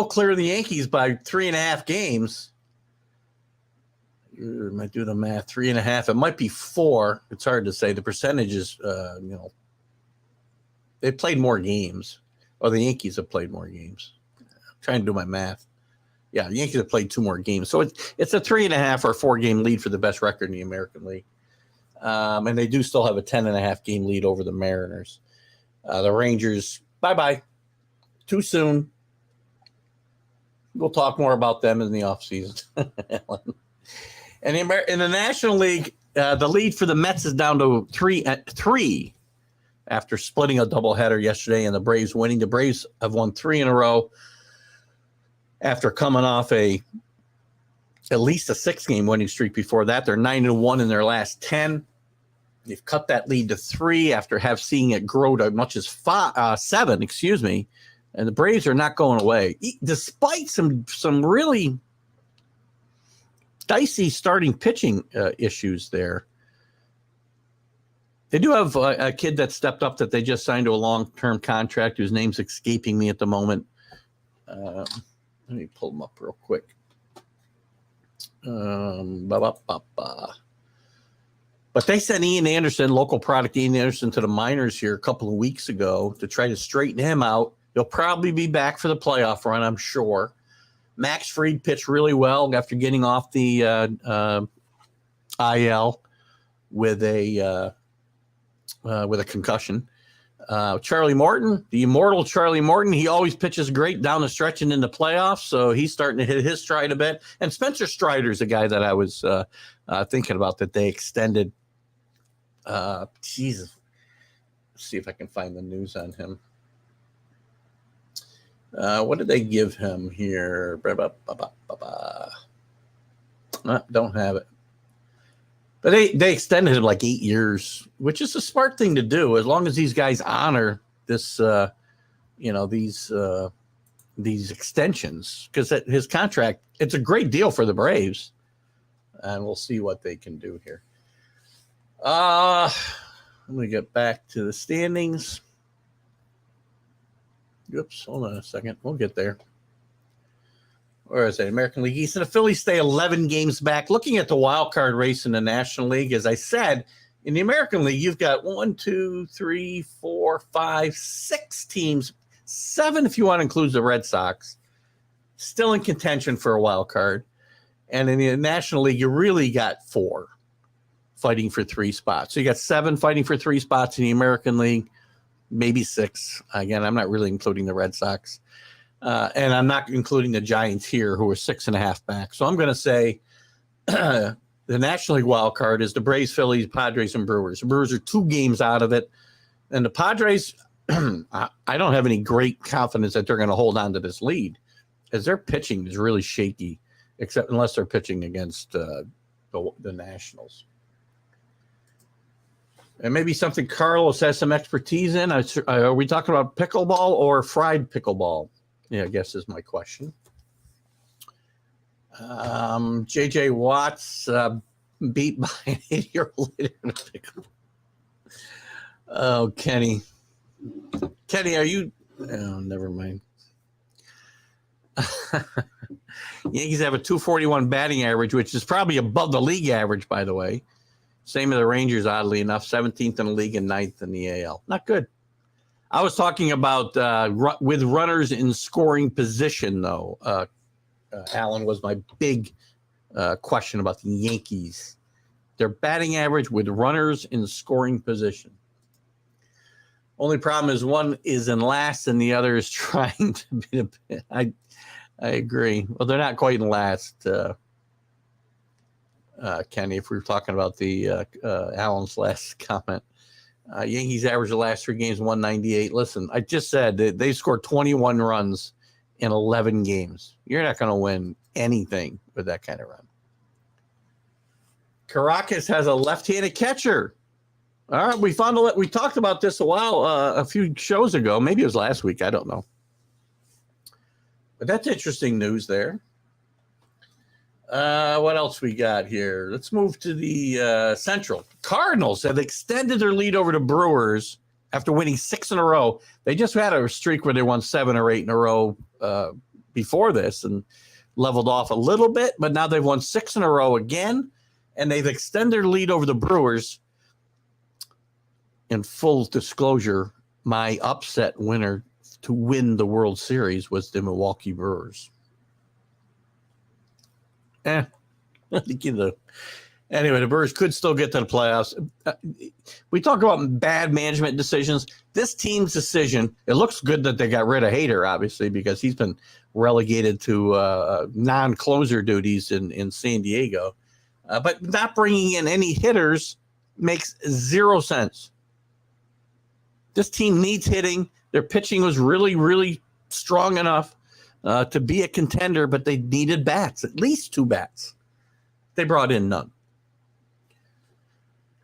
clear of the Yankees by 3.5 games. I might do the math. 3.5. It might be 4. It's hard to say. The percentages, they played more games, or the Yankees have played more games. I'm trying to do my math. Yeah, the Yankees have played 2 more games. So it's a 3.5 or 4 game lead for the best record in the American League. And they do still have a 10.5 game lead over the Mariners. The Rangers, bye-bye. Too soon. We'll talk more about them in the offseason. And in the National League, the lead for the Mets is down to 3 after splitting a doubleheader yesterday and the Braves winning. The Braves have won 3 in a row after coming off at least a 6-game winning streak before that. They're 9-1 in their last 10. They've cut that lead to 3 after seeing it grow to as much as 7, And the Braves are not going away, despite some really dicey starting pitching issues there. They do have a kid that stepped up that they just signed to a long-term contract whose name's escaping me at the moment. Let me pull him up real quick. But they sent Ian Anderson, local product Ian Anderson, to the minors here a couple of weeks ago to try to straighten him out. He'll probably be back for the playoff run, I'm sure. Max Fried pitched really well after getting off the IL with a concussion. Charlie Morton, the immortal Charlie Morton, he always pitches great down the stretch and in the playoffs, so he's starting to hit his stride a bit. And Spencer Strider's a guy that I was thinking about that they extended. Jesus. Let's see if I can find the news on him. What did they give him here? Don't have it. But they extended him like 8 years, which is a smart thing to do as long as these guys honor this, these extensions, because his contract, it's a great deal for the Braves, and we'll see what they can do here. Let me get back to the standings. Oops, hold on a second. We'll get there. Where is it? American League East. And the Phillies stay 11 games back. Looking at the wild card race in the National League, as I said, in the American League, you've got 1, 2, 3, 4, 5, 6 teams, 7 if you want to include the Red Sox, still in contention for a wild card. And in the National League, you really got 4 fighting for 3 spots. So you got 7 fighting for 3 spots in the American League, maybe 6. Again, I'm not really including the Red Sox. And I'm not including the Giants here, who are 6.5 back. So I'm going to say the National League wild card is the Braves, Phillies, Padres, and Brewers. The Brewers are 2 games out of it. And the Padres, I don't have any great confidence that they're going to hold on to this lead, as their pitching is really shaky, except unless they're pitching against the Nationals. And maybe something Carlos has some expertise in. Are we talking about pickleball or fried pickleball? Yeah, I guess is my question. J.J. Watts beat by an 8-year-old in a pickleball. Oh, Kenny. Kenny, are you? Oh, never mind. Yankees have a 241 batting average, which is probably above the league average, by the way. Same as the Rangers, oddly enough, 17th in the league and 9th in the AL. Not good. I was talking about with runners in scoring position, though. Alan, was my big question about the Yankees. Their batting average with runners in scoring position. Only problem is one is in last and the other is trying to be I agree. Well, they're not quite in last, Kenny, if we were talking about the Alan's last comment. Yankees average the last 3 games 198. Listen, I just said they scored 21 runs in 11 games. You're not going to win anything with that kind of run. Caracas has a left-handed catcher. All right, we talked about this a few shows ago. Maybe it was last week. I don't know. But that's interesting news there. What else we got here? Let's move to the Central. Cardinals have extended their lead over to Brewers after winning 6 in a row. They just had a streak where they won 7 or 8 in a row before this and leveled off a little bit, but now they've won 6 in a row again, and they've extended their lead over the Brewers. In full disclosure, my upset winner to win the World Series was the Milwaukee Brewers. Anyway, the Brewers could still get to the playoffs. We talk about bad management decisions. This team's decision, it looks good that they got rid of Hader, obviously, because he's been relegated to non-closer duties in San Diego. But not bringing in any hitters makes zero sense. This team needs hitting. Their pitching was really, really strong enough to be a contender, but they needed bats, at least 2 bats. They brought in none.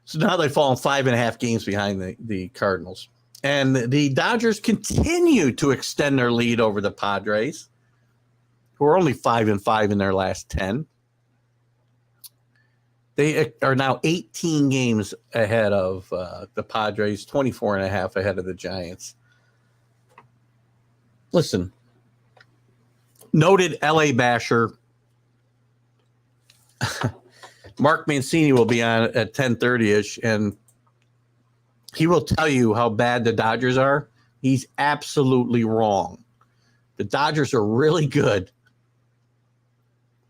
So now they've fallen 5.5 games behind the Cardinals. And the Dodgers continue to extend their lead over the Padres, who are only 5-5 in their last 10. They are now 18 games ahead of the Padres, 24.5 ahead of the Giants. Listen, noted LA basher Mark Mancini will be on at 10:30ish, and he will tell you how bad the Dodgers are. He's absolutely wrong. The Dodgers are really good.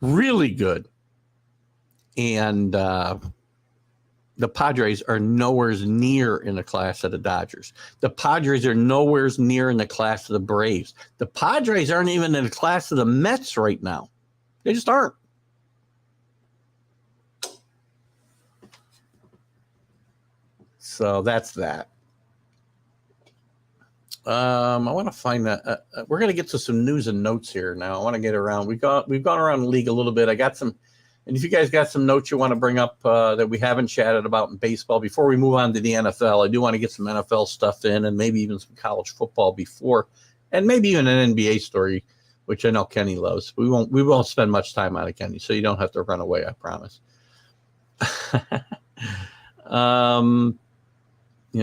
Really good. And the Padres are nowhere near in the class of the Dodgers. The Padres are nowhere near in the class of the Braves. The Padres aren't even in the class of the Mets right now. They just aren't. So that's that. I want to find that. We're going to get to some news and notes here now. I want to get around. We've gone around the league a little bit. I got some, and if you guys got some notes you want to bring up that we haven't chatted about in baseball before we move on to the NFL, I do want to get some NFL stuff in and maybe even some college football before, and maybe even an NBA story, which I know Kenny loves. We won't spend much time on it, Kenny, so you don't have to run away. I promise.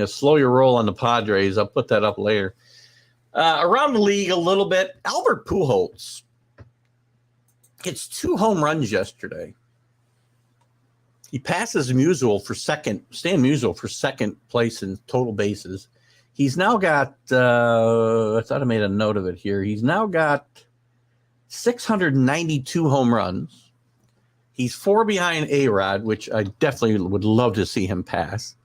Slow your roll on the Padres. I'll put that up later. Around the league a little bit, Albert Pujols hits 2 home runs yesterday. He passes Stan Musial for second place in total bases. He's now got, I thought I made a note of it here. He's now got 692 home runs. He's 4 behind A-Rod, which I definitely would love to see him pass.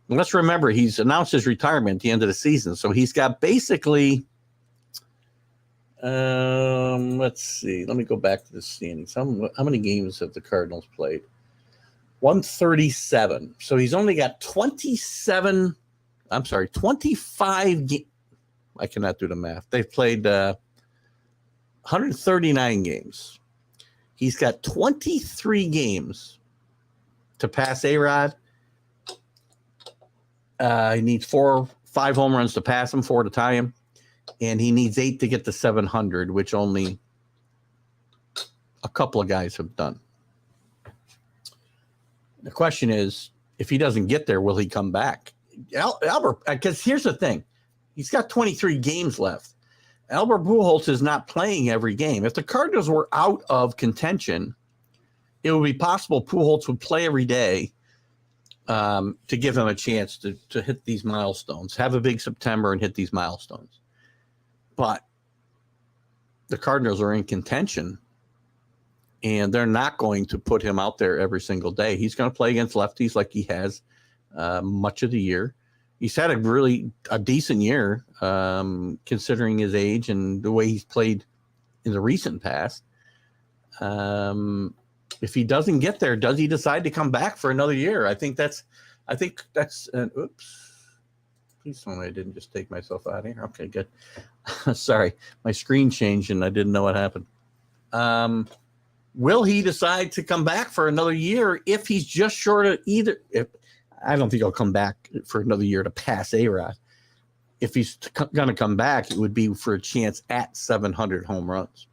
And let's remember, he's announced his retirement at the end of the season. So he's got basically, let's see. Let me go back to the standings. How many games have the Cardinals played? 137. So he's only got 25 games. I cannot do the math. They've played 139 games. He's got 23 games to pass A-Rod. He needs 5 home runs to pass him, 4 to tie him, and he needs 8 to get to 700, which only a couple of guys have done. The question is, if he doesn't get there, will he come back? Albert, because here's the thing. He's got 23 games left. Albert Pujols is not playing every game. If the Cardinals were out of contention, it would be possible Pujols would play every day to give him a chance to hit these milestones, have a big September and hit these milestones. But the Cardinals are in contention, and they're not going to put him out there every single day. He's going to play against lefties like he has much of the year. He's had a decent year considering his age and the way he's played in the recent past. If he doesn't get there, does he decide to come back for another year? I think that's oops. Please tell me I didn't just take myself out of here. Okay, good. Sorry. My screen changed and I didn't know what happened. Will he decide to come back for another year if he's just short of I don't think he'll come back for another year to pass A-Rod. If he's going to come back, it would be for a chance at 700 home runs.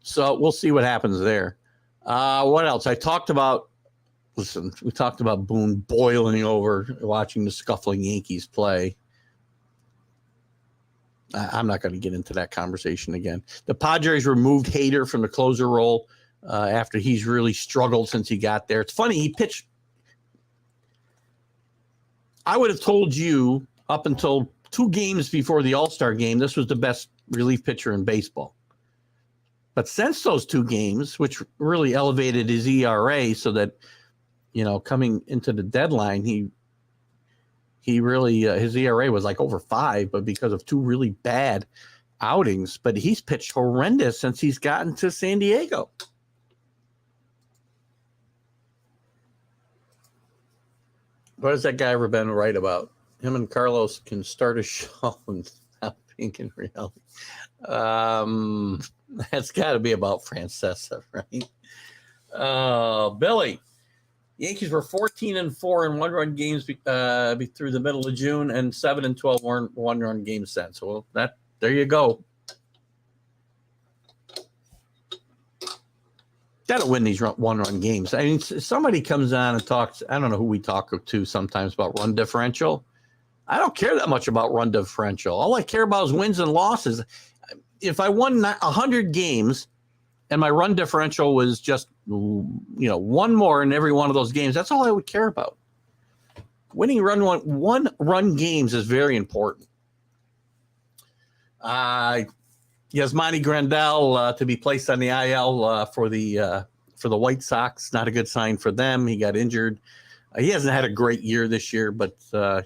So we'll see what happens there. What else? We talked about Boone boiling over watching the scuffling Yankees play. I'm not going to get into that conversation again. The Padres removed Hader from the closer role after he's really struggled since he got there. It's funny, he pitched. I would have told you up until 2 games before the All-Star game, this was the best relief pitcher in baseball. But since those 2 games, which really elevated his ERA so that, coming into the deadline, he really, his ERA was like over 5, but because of 2 really bad outings. But he's pitched horrendous since he's gotten to San Diego. What has that guy ever been right about? Him and Carlos can start a show and not being in reality. That's got to be about Francesa, right? Billy, Yankees were 14-4 in 1-run games through the middle of June, and 7-12 one-run games since. So there you go. Got to win these one-run games. I mean, somebody comes on and talks. I don't know who we talk to sometimes about run differential. I don't care that much about run differential. All I care about is wins and losses. If I won 100 games and my run differential was just, one more in every one of those games, that's all I would care about. Winning one run games is very important. Yasmani Grandal to be placed on the IL for the White Sox. Not a good sign for them. He got injured. He hasn't had a great year this year, but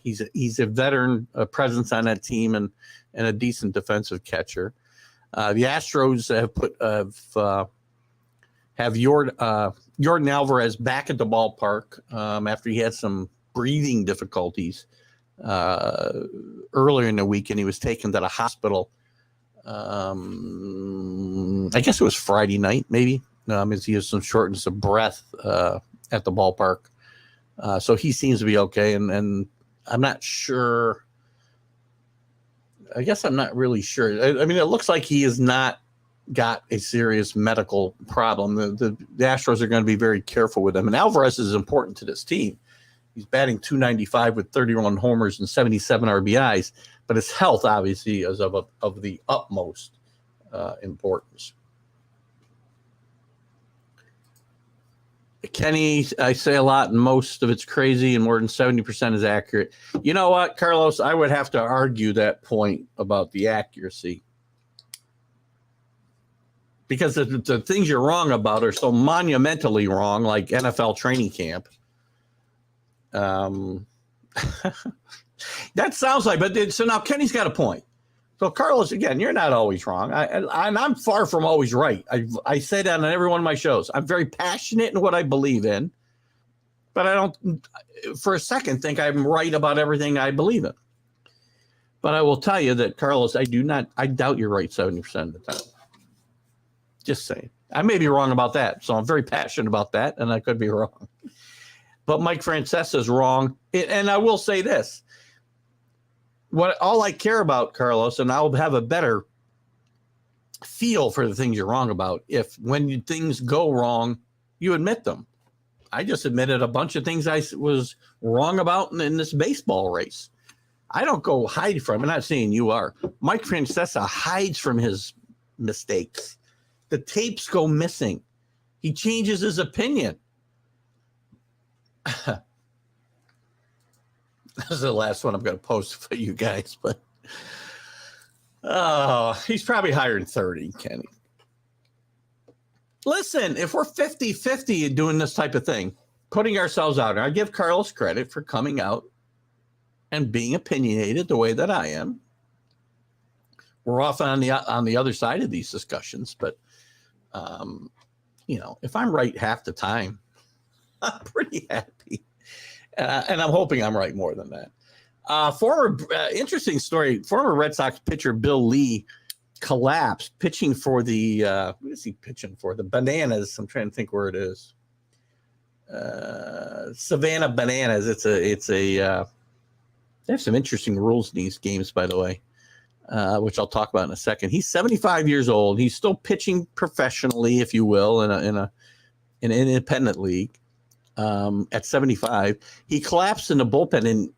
he's a veteran presence on that team and a decent defensive catcher. The Astros have Yordan Alvarez back at the ballpark after he had some breathing difficulties earlier in the week, and he was taken to the hospital. I guess it was Friday night, maybe. As he has some shortness of breath at the ballpark. So he seems to be okay, and I'm not sure. I guess I'm not really sure. I mean, it looks like he has not got a serious medical problem. The Astros are going to be very careful with him, and Alvarez is important to this team. He's batting .295 with 31 homers and 77 RBIs, but his health obviously is of the utmost importance. Kenny, I say a lot, and most of it's crazy, and more than 70% is accurate. You know what, Carlos? I would have to argue that point about the accuracy. Because the things you're wrong about are so monumentally wrong, like NFL training camp. That sounds like, but so now Kenny's got a point. So Carlos, again, you're not always wrong. I'm far from always right. I say that on every one of my shows. I'm very passionate in what I believe in, but I don't, for a second, think I'm right about everything I believe in. But I will tell you that, Carlos, I doubt you're right 70% of the time. Just saying. I may be wrong about that, so I'm very passionate about that, and I could be wrong. But Mike Francesa is wrong, and I will say this. All I care about, Carlos, and I'll have a better feel for the things you're wrong about if when things go wrong, you admit them. I just admitted a bunch of things I was wrong about in this baseball race. I don't go hide from it. I'm not saying you are. Mike Francesa hides from his mistakes. The tapes go missing. He changes his opinion. This is the last one I'm going to post for you guys, but he's probably higher than 30, Kenny. Listen, if we're 50-50 doing this type of thing, putting ourselves out, and I give Carlos credit for coming out and being opinionated the way that I am. We're often on the other side of these discussions, but if I'm right half the time, I'm pretty happy. And I'm hoping I'm right more than that. Interesting story. Former Red Sox pitcher Bill Lee collapsed pitching for the what is he pitching for? The Bananas. I'm trying to think where it is. Savannah Bananas. It's a they have some interesting rules in these games, by the way, which I'll talk about in a second. He's 75 years old. He's still pitching professionally, if you will, in an independent league. At 75, he collapsed in the bullpen, and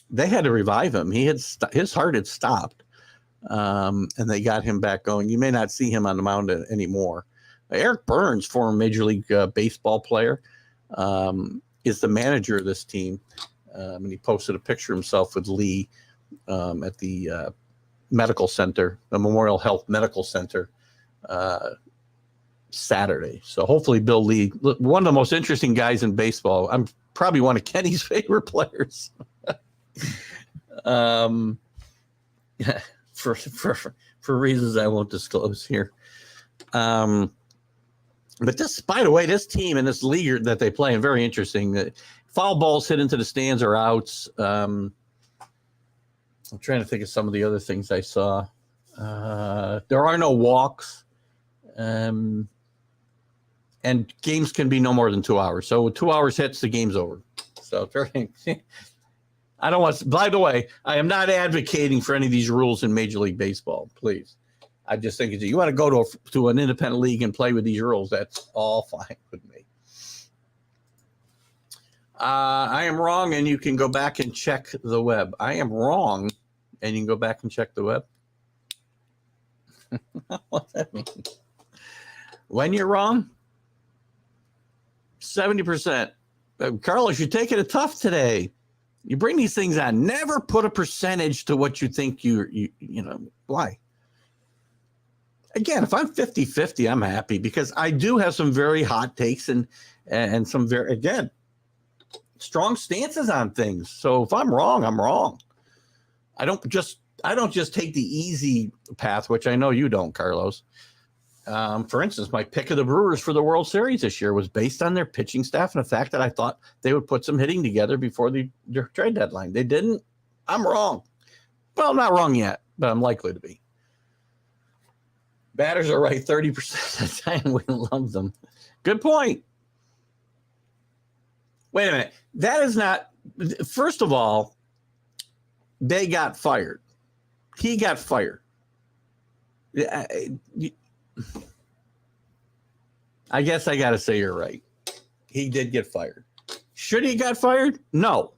they had to revive him. His heart had stopped, and they got him back going. You may not see him on the mound anymore. Eric Burns, former Major League Baseball player, is the manager of this team, and he posted a picture of himself with Lee at the medical center, the Memorial Health Medical Center, Saturday. So hopefully Bill Lee, one of the most interesting guys in baseball. I'm probably one of Kenny's favorite players. For reasons I won't disclose here. But this, by the way, this team and this league that they play, and very interesting. Foul balls hit into the stands or outs. I'm trying to think of some of the other things I saw. There are no walks. And games can be no more than 2 hours. So 2 hours hits, the game's over. So I don't want. By the way, I am not advocating for any of these rules in Major League Baseball. Please, I just think you want to go to an independent league and play with these rules. That's all fine with me. I am wrong, and you can go back and check the web. I am wrong, and you can go back and check the web. What's that mean? When you're wrong, 70%. Carlos, you're taking it tough today. You bring these things on. Never put a percentage to what you think you know. Why? Again, if I'm 50-50, I'm happy because I do have some very hot takes and some very, again, strong stances on things. So if I'm wrong, I'm wrong. I don't just take the easy path, which I know you don't, Carlos. For instance, my pick of the Brewers for the World Series this year was based on their pitching staff and the fact that I thought they would put some hitting together before the trade deadline. They didn't. I'm wrong. Well, I'm not wrong yet, but I'm likely to be. Batters are right 30% of the time. We love them. Good point. Wait a minute. That is not. First of all, they got fired. He got fired. I guess I got to say you're right. He did get fired. Should he got fired? No,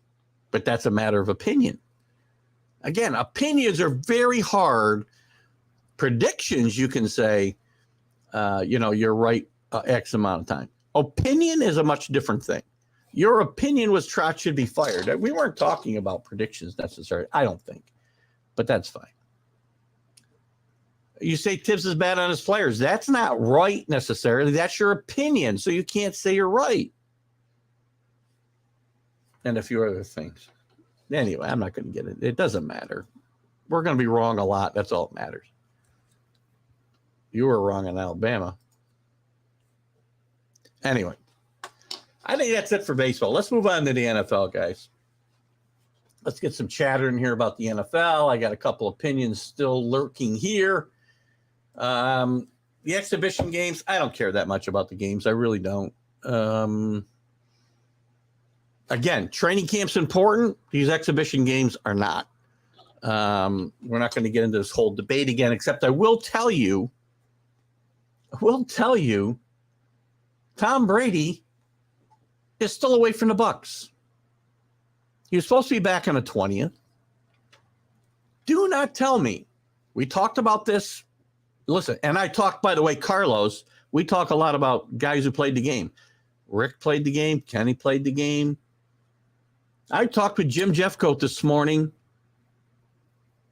but that's a matter of opinion. Again, opinions are very hard. Predictions, you can say, you're right X amount of time. Opinion is a much different thing. Your opinion was Trotz should be fired. We weren't talking about predictions necessarily, I don't think, but that's fine. You say Tibbs is bad on his players. That's not right necessarily. That's your opinion, so you can't say you're right. And a few other things. Anyway, I'm not going to get it. It doesn't matter. We're going to be wrong a lot. That's all that matters. You were wrong in Alabama. Anyway, I think that's it for baseball. Let's move on to the NFL, guys. Let's get some chatter in here about the NFL. I got a couple opinions still lurking here. The exhibition games, I don't care that much about the games. I really don't. Again, training camp's important. These exhibition games are not. We're not going to get into this whole debate again, except I will tell you, Tom Brady is still away from the Bucs. He was supposed to be back on the 20th. Do not tell me. We talked about this. Listen, and I talked, by the way, Carlos, we talk a lot about guys who played the game. Rick played the game. Kenny played the game. I talked with Jim Jeffcoat this morning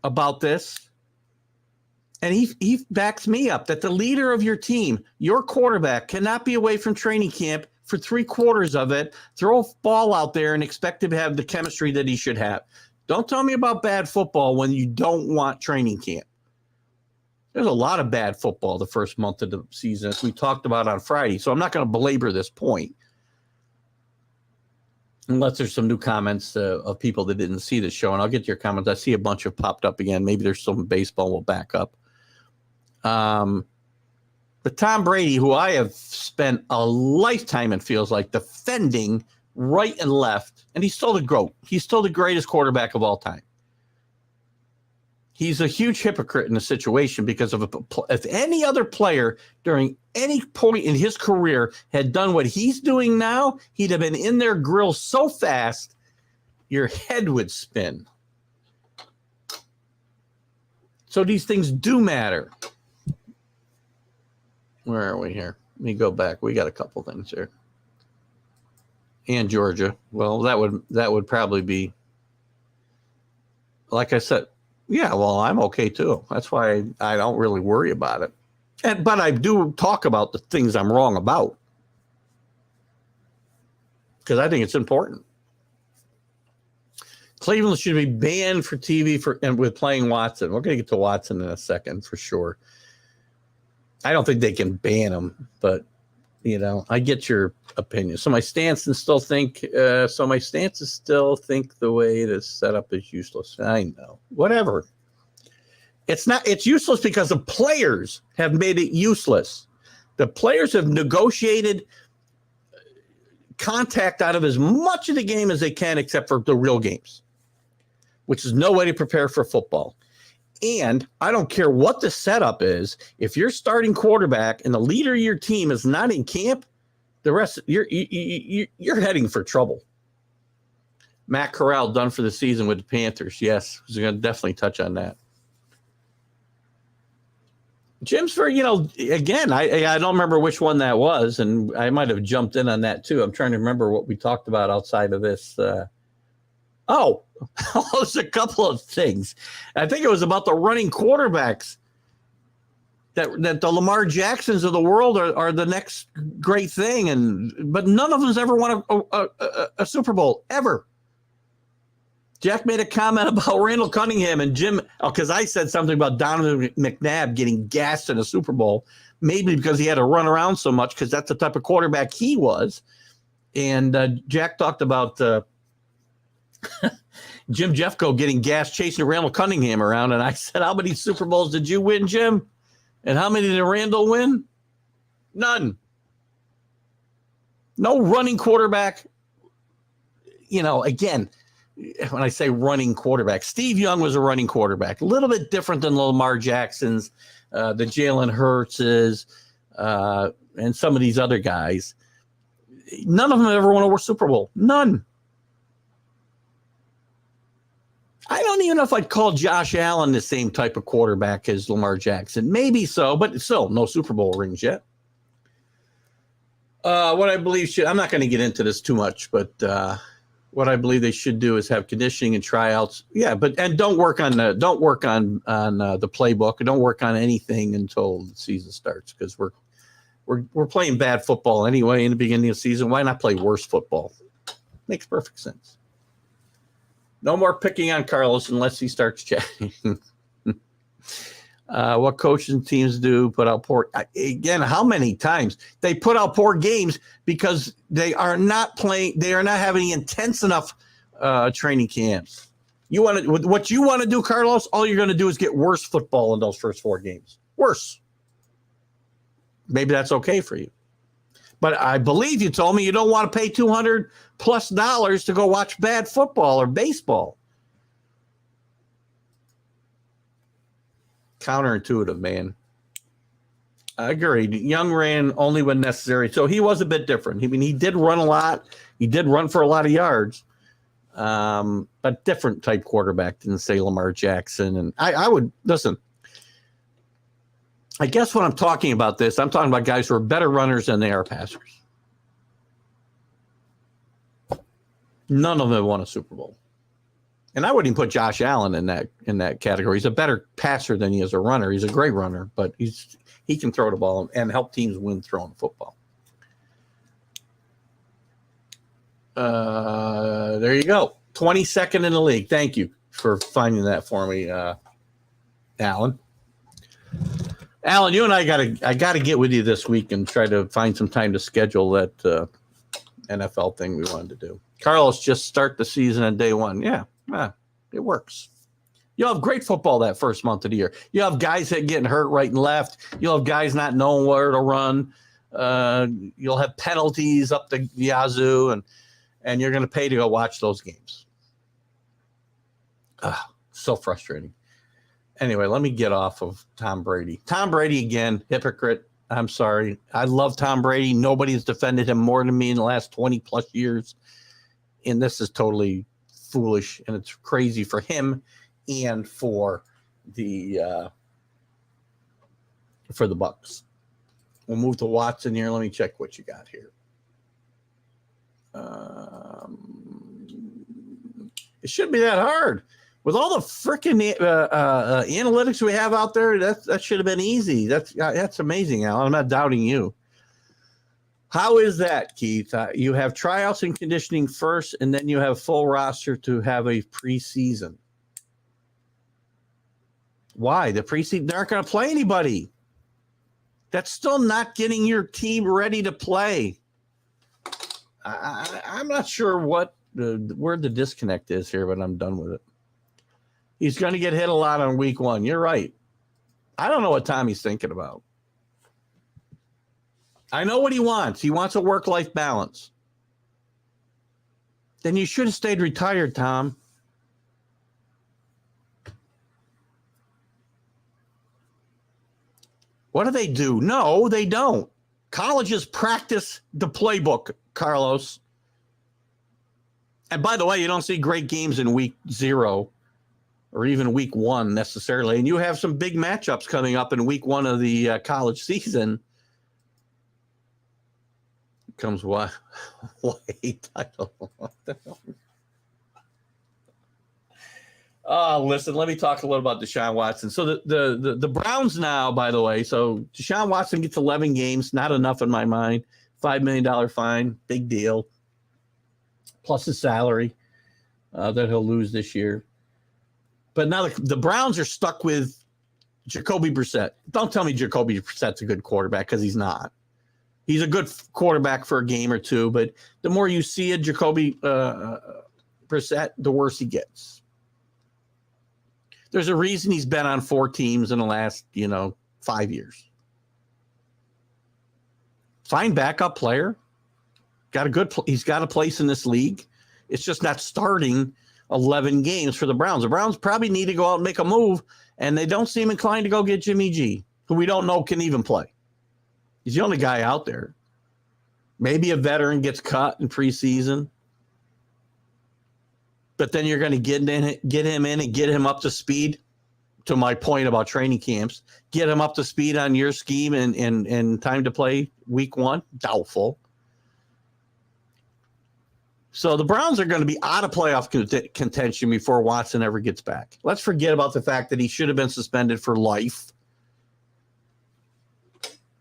about this. And he backs me up that the leader of your team, your quarterback, cannot be away from training camp for 3/4 of it, throw a ball out there and expect to have the chemistry that he should have. Don't tell me about bad football when you don't want training camp. There's a lot of bad football the first month of the season, as we talked about on Friday. So I'm not going to belabor this point. Unless there's some new comments of people that didn't see the show. And I'll get to your comments. I see a bunch have popped up again. Maybe there's some baseball we'll back up. But Tom Brady, who I have spent a lifetime, it feels like, defending right and left, and he's still the GOAT. He's still the greatest quarterback of all time. He's a huge hypocrite in the situation because if any other player during any point in his career had done what he's doing now, he'd have been in their grill so fast, your head would spin. So these things do matter. Where are we here? Let me go back. We got a couple things here. And Georgia. Well, that would probably be, like I said, yeah, well, I'm okay too. That's why I don't really worry about it. But I do talk about the things I'm wrong about because I think it's important. Cleveland should be banned for TV and with playing Watson. We're going to get to Watson in a second for sure. I don't think they can ban him, but I get your opinion. So my stances still think the way it is set up is useless. I know. Whatever. It's useless because the players have made it useless. The players have negotiated contact out of as much of the game as they can, except for the real games, which is no way to prepare for football. And I don't care what the setup is. If you're starting quarterback and the leader of your team is not in camp, the rest you're heading for trouble. Matt Corral done for the season with the Panthers. Yes, we're going to definitely touch on that. Jim's for, again, I don't remember which one that was, and I might have jumped in on that too. I'm trying to remember what we talked about outside of this. There's a couple of things. I think it was about the running quarterbacks that the Lamar Jacksons of the world are the next great thing, but none of them's ever won a Super Bowl ever. Jack made a comment about Randall Cunningham and Jim, because I said something about Donovan McNabb getting gassed in a Super Bowl, maybe because he had to run around so much because that's the type of quarterback he was. And Jack talked about Jim Jeffco getting gassed chasing Randall Cunningham around. And I said, how many Super Bowls did you win, Jim? And how many did Randall win? None. No running quarterback. Again, when I say running quarterback, Steve Young was a running quarterback, a little bit different than Lamar Jackson's, the Jalen Hurts's, and some of these other guys. None of them ever won a Super Bowl. None. I don't even know if I'd call Josh Allen the same type of quarterback as Lamar Jackson. Maybe so, but still no Super Bowl rings yet. What I believe I'm not going to get into this too much, but what I believe they should do is have conditioning and tryouts. Yeah, and don't work on the playbook. Don't work on anything until the season starts because we're playing bad football anyway in the beginning of the season. Why not play worse football? Makes perfect sense. No more picking on Carlos unless he starts chatting. What coaches and teams do put out poor again? How many times they put out poor games because they are not playing? They are not having intense enough training camps. What you want to do, Carlos? All you're going to do is get worse football in those first 4 games. Worse. Maybe that's okay for you, but I believe you told me you don't want to pay $200+ to go watch bad football or baseball. Counterintuitive, man. I agree. Young ran only when necessary, so he was a bit different. I mean, he did run a lot. He did run for a lot of yards, but different type quarterback than, say, Lamar Jackson. And I would listen. I guess when I'm talking about this, I'm talking about guys who are better runners than they are passers. None of them won a Super Bowl. And I wouldn't even put Josh Allen in that category. He's a better passer than he is a runner. He's a great runner, but he can throw the ball and help teams win throwing the football. There you go. 22nd in the league. Thank you for finding that for me, Alan. Alan, you and I gotta get with you this week and try to find some time to schedule that NFL thing we wanted to do. Carlos, just start the season on day 1. Yeah, it works. You'll have great football that first month of the year. You'll have guys that getting hurt right and left. You'll have guys not knowing where to run. You'll have penalties up the yazoo, and you're going to pay to go watch those games. So frustrating. Anyway, let me get off of Tom Brady. Tom Brady again, hypocrite. I'm sorry. I love Tom Brady. Nobody has defended him more than me in the last 20 plus years. And this is totally foolish, and it's crazy for him and for the Bucs. We'll move to Watson here. Let me check what you got here. It shouldn't be that hard. With all the freaking analytics we have out there, that should have been easy. That's amazing, Alan. I'm not doubting you. How is that, Keith? You have tryouts and conditioning first, and then you have full roster to have a preseason. Why? The preseason, they aren't going to play anybody. That's still not getting your team ready to play. I'm not sure where the disconnect is here, but I'm done with it. He's going to get hit a lot on week one. You're right. I don't know what Tommy's thinking about. I know what he wants. He wants a work-life balance. Then you should have stayed retired, Tom. What do they do? No, they don't. Colleges practice the playbook, Carlos. And by the way, you don't see great games in week 0 or even week 1 necessarily. And you have some big matchups coming up in week 1 of the college season. Comes what? Title. What the hell? Listen, let me talk a little about Deshaun Watson. So the Browns now, by the way, so Deshaun Watson gets 11 games, not enough in my mind. $5 million fine, big deal. Plus his salary that he'll lose this year. But now the Browns are stuck with Jacoby Brissett. Don't tell me Jacoby Brissett's a good quarterback, because he's not. He's a good quarterback for a game or two, but the more you see a Jacoby Brissett, the worse he gets. There's a reason he's been on 4 teams in the last, 5 years. Fine backup player. He's got a place in this league. It's just not starting 11 games for the Browns. The Browns probably need to go out and make a move, and they don't seem inclined to go get Jimmy G, who we don't know can even play. He's the only guy out there. Maybe a veteran gets cut in preseason. But then you're going to get him in and get him up to speed, to my point about training camps. Get him up to speed on your scheme and time to play week 1. Doubtful. So the Browns are going to be out of playoff contention before Watson ever gets back. Let's forget about the fact that he should have been suspended for life.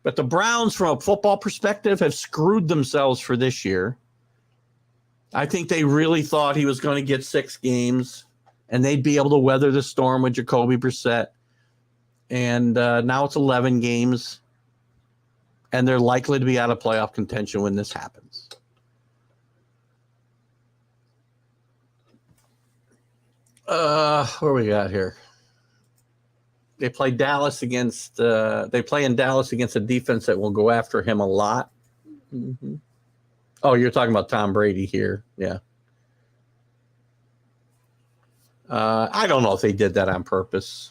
But the Browns, from a football perspective, have screwed themselves for this year. I think they really thought he was going to get 6 games, and they'd be able to weather the storm with Jacoby Brissett. And now it's 11 games, and they're likely to be out of playoff contention when this happens. What do we got here? They play Dallas against. They play in Dallas against a defense that will go after him a lot. Mm-hmm. Oh, you're talking about Tom Brady here, yeah. I don't know if they did that on purpose.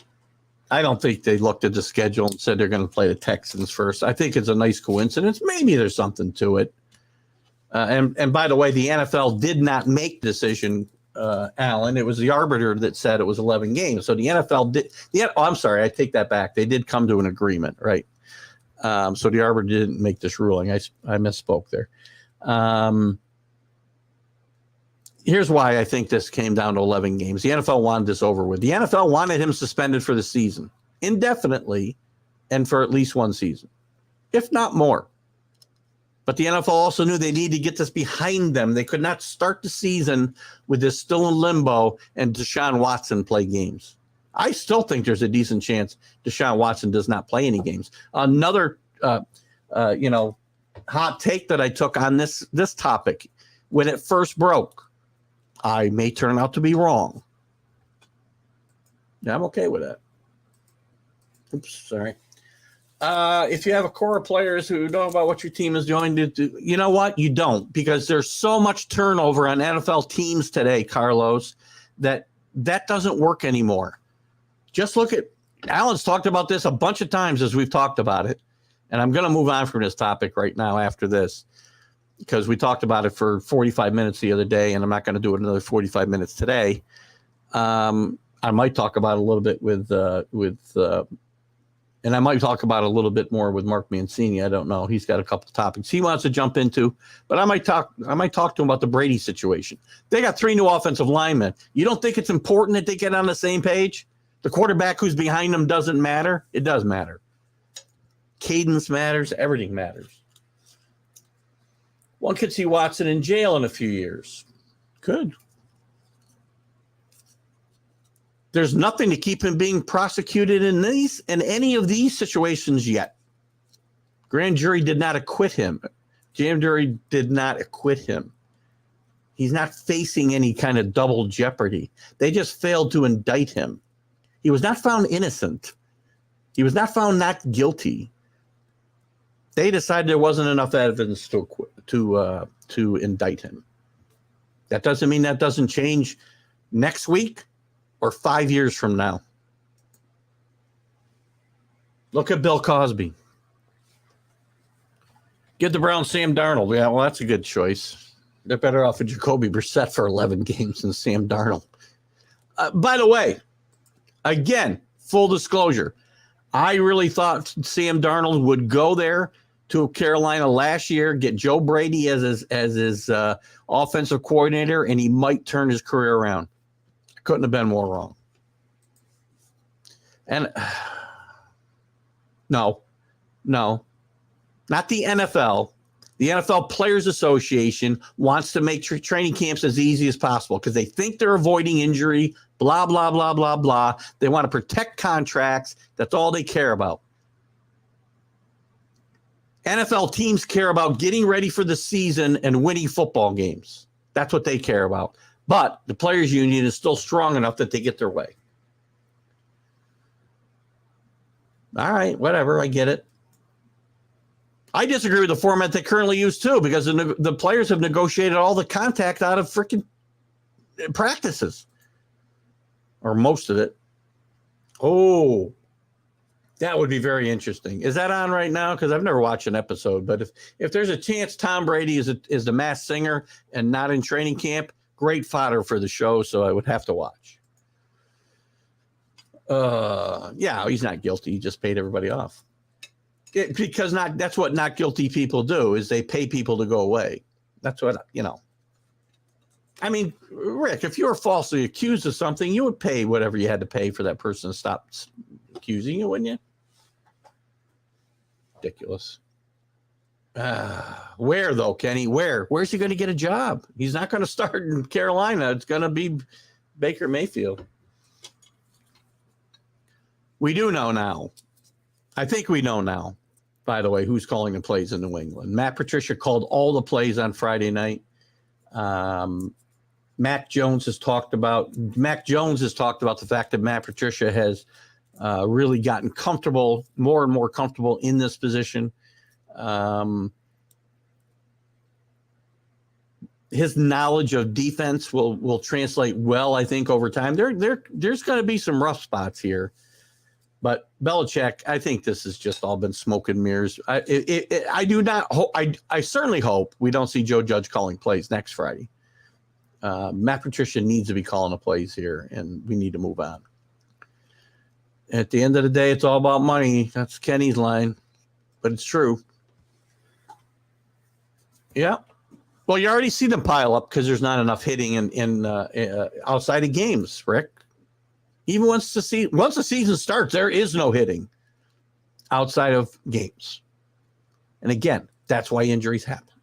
I don't think they looked at the schedule and said they're going to play the Texans first. I think it's a nice coincidence. Maybe there's something to it. And by the way, the NFL did not make the decision. Alan, it was the arbiter that said it was 11 games. So the NFL did. I'm sorry, I take that back. They did come to an agreement, right? So the arbiter didn't make this ruling. I misspoke there. Here's why I think this came down to 11 games. The NFL wanted this over with. The NFL wanted him suspended for the season indefinitely and for at least 1 season, if not more. But the NFL also knew they needed to get this behind them. They could not start the season with this still in limbo and Deshaun Watson play games. I still think there's a decent chance Deshaun Watson does not play any games. Another, hot take that I took on this topic when it first broke. I may turn out to be wrong. Yeah, I'm okay with that. Oops, sorry. If you have a core of players who know about what your team is doing, you know what? You don't, because there's so much turnover on NFL teams today, Carlos, that doesn't work anymore. Just look at Alan's talked about this a bunch of times as we've talked about it. And I'm going to move on from this topic right now after this, because we talked about it for 45 minutes the other day, and I'm not going to do it another 45 minutes today. I might talk about it a little bit with And I might talk about it a little bit more with Mark Mancini. I don't know. He's got a couple of topics he wants to jump into, but I might talk to him about the Brady situation. They got 3 new offensive linemen. You don't think it's important that they get on the same page? The quarterback who's behind them doesn't matter? It does matter. Cadence matters. Everything matters. One could see Watson in jail in a few years. Could. There's nothing to keep him being prosecuted in any of these situations yet. Grand jury did not acquit him. Grand jury did not acquit him. He's not facing any kind of double jeopardy. They just failed to indict him. He was not found innocent. He was not found not guilty. They decided there wasn't enough evidence to indict him. That doesn't mean that doesn't change next week or 5 years from now. Look at Bill Cosby. Give the Browns Sam Darnold. Yeah, well, that's a good choice. They're better off with Jacoby Brissett for 11 games than Sam Darnold. By the way, again, full disclosure, I really thought Sam Darnold would go there to Carolina last year, get Joe Brady as his offensive coordinator, and he might turn his career around. Couldn't have been more wrong. And no, not the NFL. The NFL Players Association wants to make training camps as easy as possible because they think they're avoiding injury, blah, blah, blah, blah, blah. They want to protect contracts. That's all they care about. NFL teams care about getting ready for the season and winning football games. That's what they care about. But the players' union is still strong enough that they get their way. All right, whatever. I get it. I disagree with the format they currently use, too, because the players have negotiated all the contact out of freaking practices, or most of it. Oh, that would be very interesting. Is that on right now? Because I've never watched an episode. But if there's a chance Tom Brady is the Masked Singer and not in training camp, great fodder for the show, so I would have to watch. Yeah, he's not guilty. He just paid everybody off. Because that's what not guilty people do, is they pay people to go away. That's what, I mean, Rick, if you were falsely accused of something, you would pay whatever you had to pay for that person to stop accusing you, wouldn't you? Ridiculous. Where, though, Kenny? Where's he going to get a job? He's not going to start in Carolina. It's going to be Baker Mayfield. We do know now. I think we know now, by the way, who's calling the plays in New England. Matt Patricia called all the plays on Friday night. Mac Jones has talked about the fact that Matt Patricia has really gotten comfortable, more and more comfortable in this position. His knowledge of defense will translate well, I think, over time. There's going to be some rough spots here. But Belichick, I think this has just all been smoke and mirrors. I certainly hope we don't see Joe Judge calling plays next Friday. Matt Patricia needs to be calling the plays here, and we need to move on. At the end of the day, it's all about money. That's Kenny's line, but it's true. Yeah. Well, you already see them pile up because there's not enough hitting in outside of games, Rick. Even once the season starts, there is no hitting outside of games. And again, that's why injuries happen.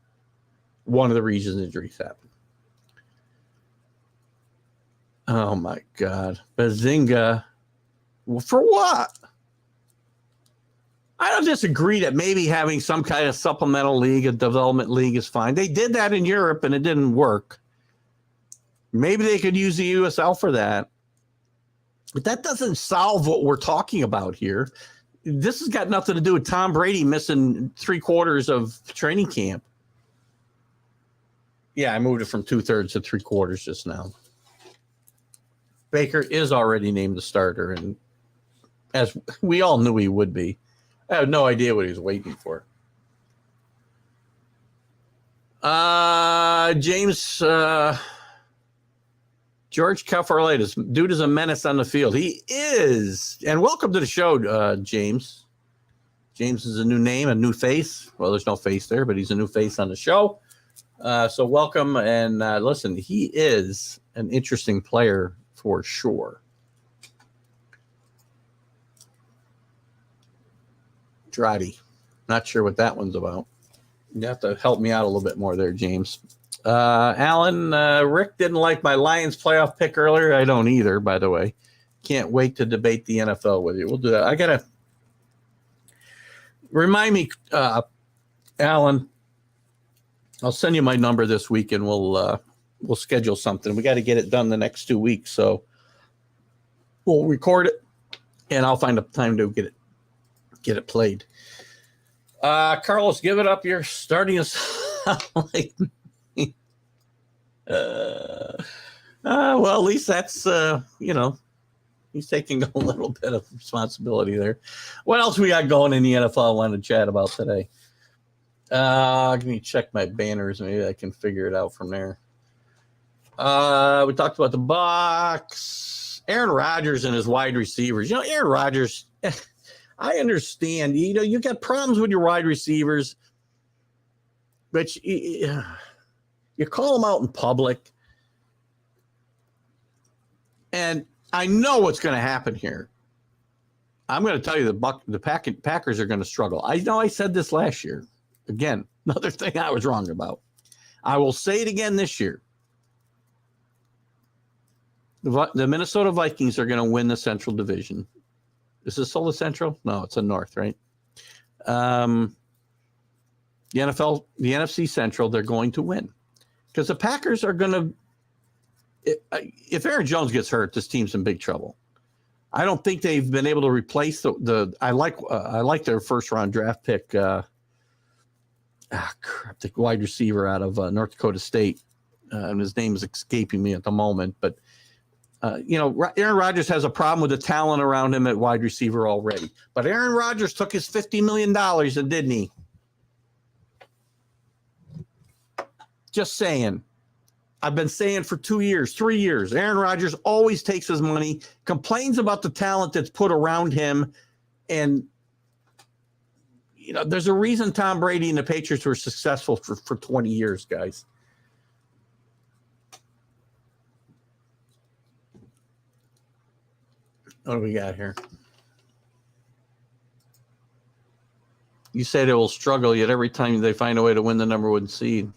One of the reasons injuries happen. Oh, my God. Bazinga. For what? I don't disagree that maybe having some kind of supplemental league, a development league is fine. They did that in Europe, and it didn't work. Maybe they could use the USL for that. But that doesn't solve what we're talking about here. This has got nothing to do with Tom Brady missing 3/4 of training camp. Yeah, I moved it from 2/3 to 3/4 just now. Baker is already named the starter, and as we all knew he would be. I have no idea what he was waiting for. James... George Cafarlitis, dude is a menace on the field. He is. And welcome to the show, James. James is a new name, a new face. Well, there's no face there, but he's a new face on the show. So welcome. And listen, he is an interesting player for sure. Drati. Not sure what that one's about. You have to help me out a little bit more there, James. Alan, Rick didn't like my Lions playoff pick earlier. I don't either, by the way. Can't wait to debate the NFL with you. We'll do that. I got to remind me, Alan, I'll send you my number this week and we'll schedule something. We got to get it done the next 2 weeks. So we'll record it and I'll find a time to get it played. Carlos, give it up. You're starting us like me. Well, at least that's, he's taking a little bit of responsibility there. What else we got going in the NFL I want to chat about today? Let me check my banners. Maybe I can figure it out from there. We talked about the Bucs. Aaron Rodgers and his wide receivers. Aaron Rodgers, I understand. You got problems with your wide receivers, but you call them out in public. And I know what's going to happen here. I'm going to tell you the Packers are going to struggle. I know I said this last year. Again, another thing I was wrong about. I will say it again this year. The Minnesota Vikings are going to win the Central Division. Is this still the Central? No, it's the North, right? The NFC Central, they're going to win. Because the Packers are going to, if Aaron Jones gets hurt, this team's in big trouble. I don't think they've been able to replace I like their first round draft pick. The wide receiver out of North Dakota State, and his name is escaping me at the moment. But Aaron Rodgers has a problem with the talent around him at wide receiver already. But Aaron Rodgers took his $50 million, and didn't he? Just saying. I've been saying for 2 years, 3 years, Aaron Rodgers always takes his money, complains about the talent that's put around him. And, there's a reason Tom Brady and the Patriots were successful for 20 years, guys. What do we got here? You say they will struggle, yet every time they find a way to win the number one seed.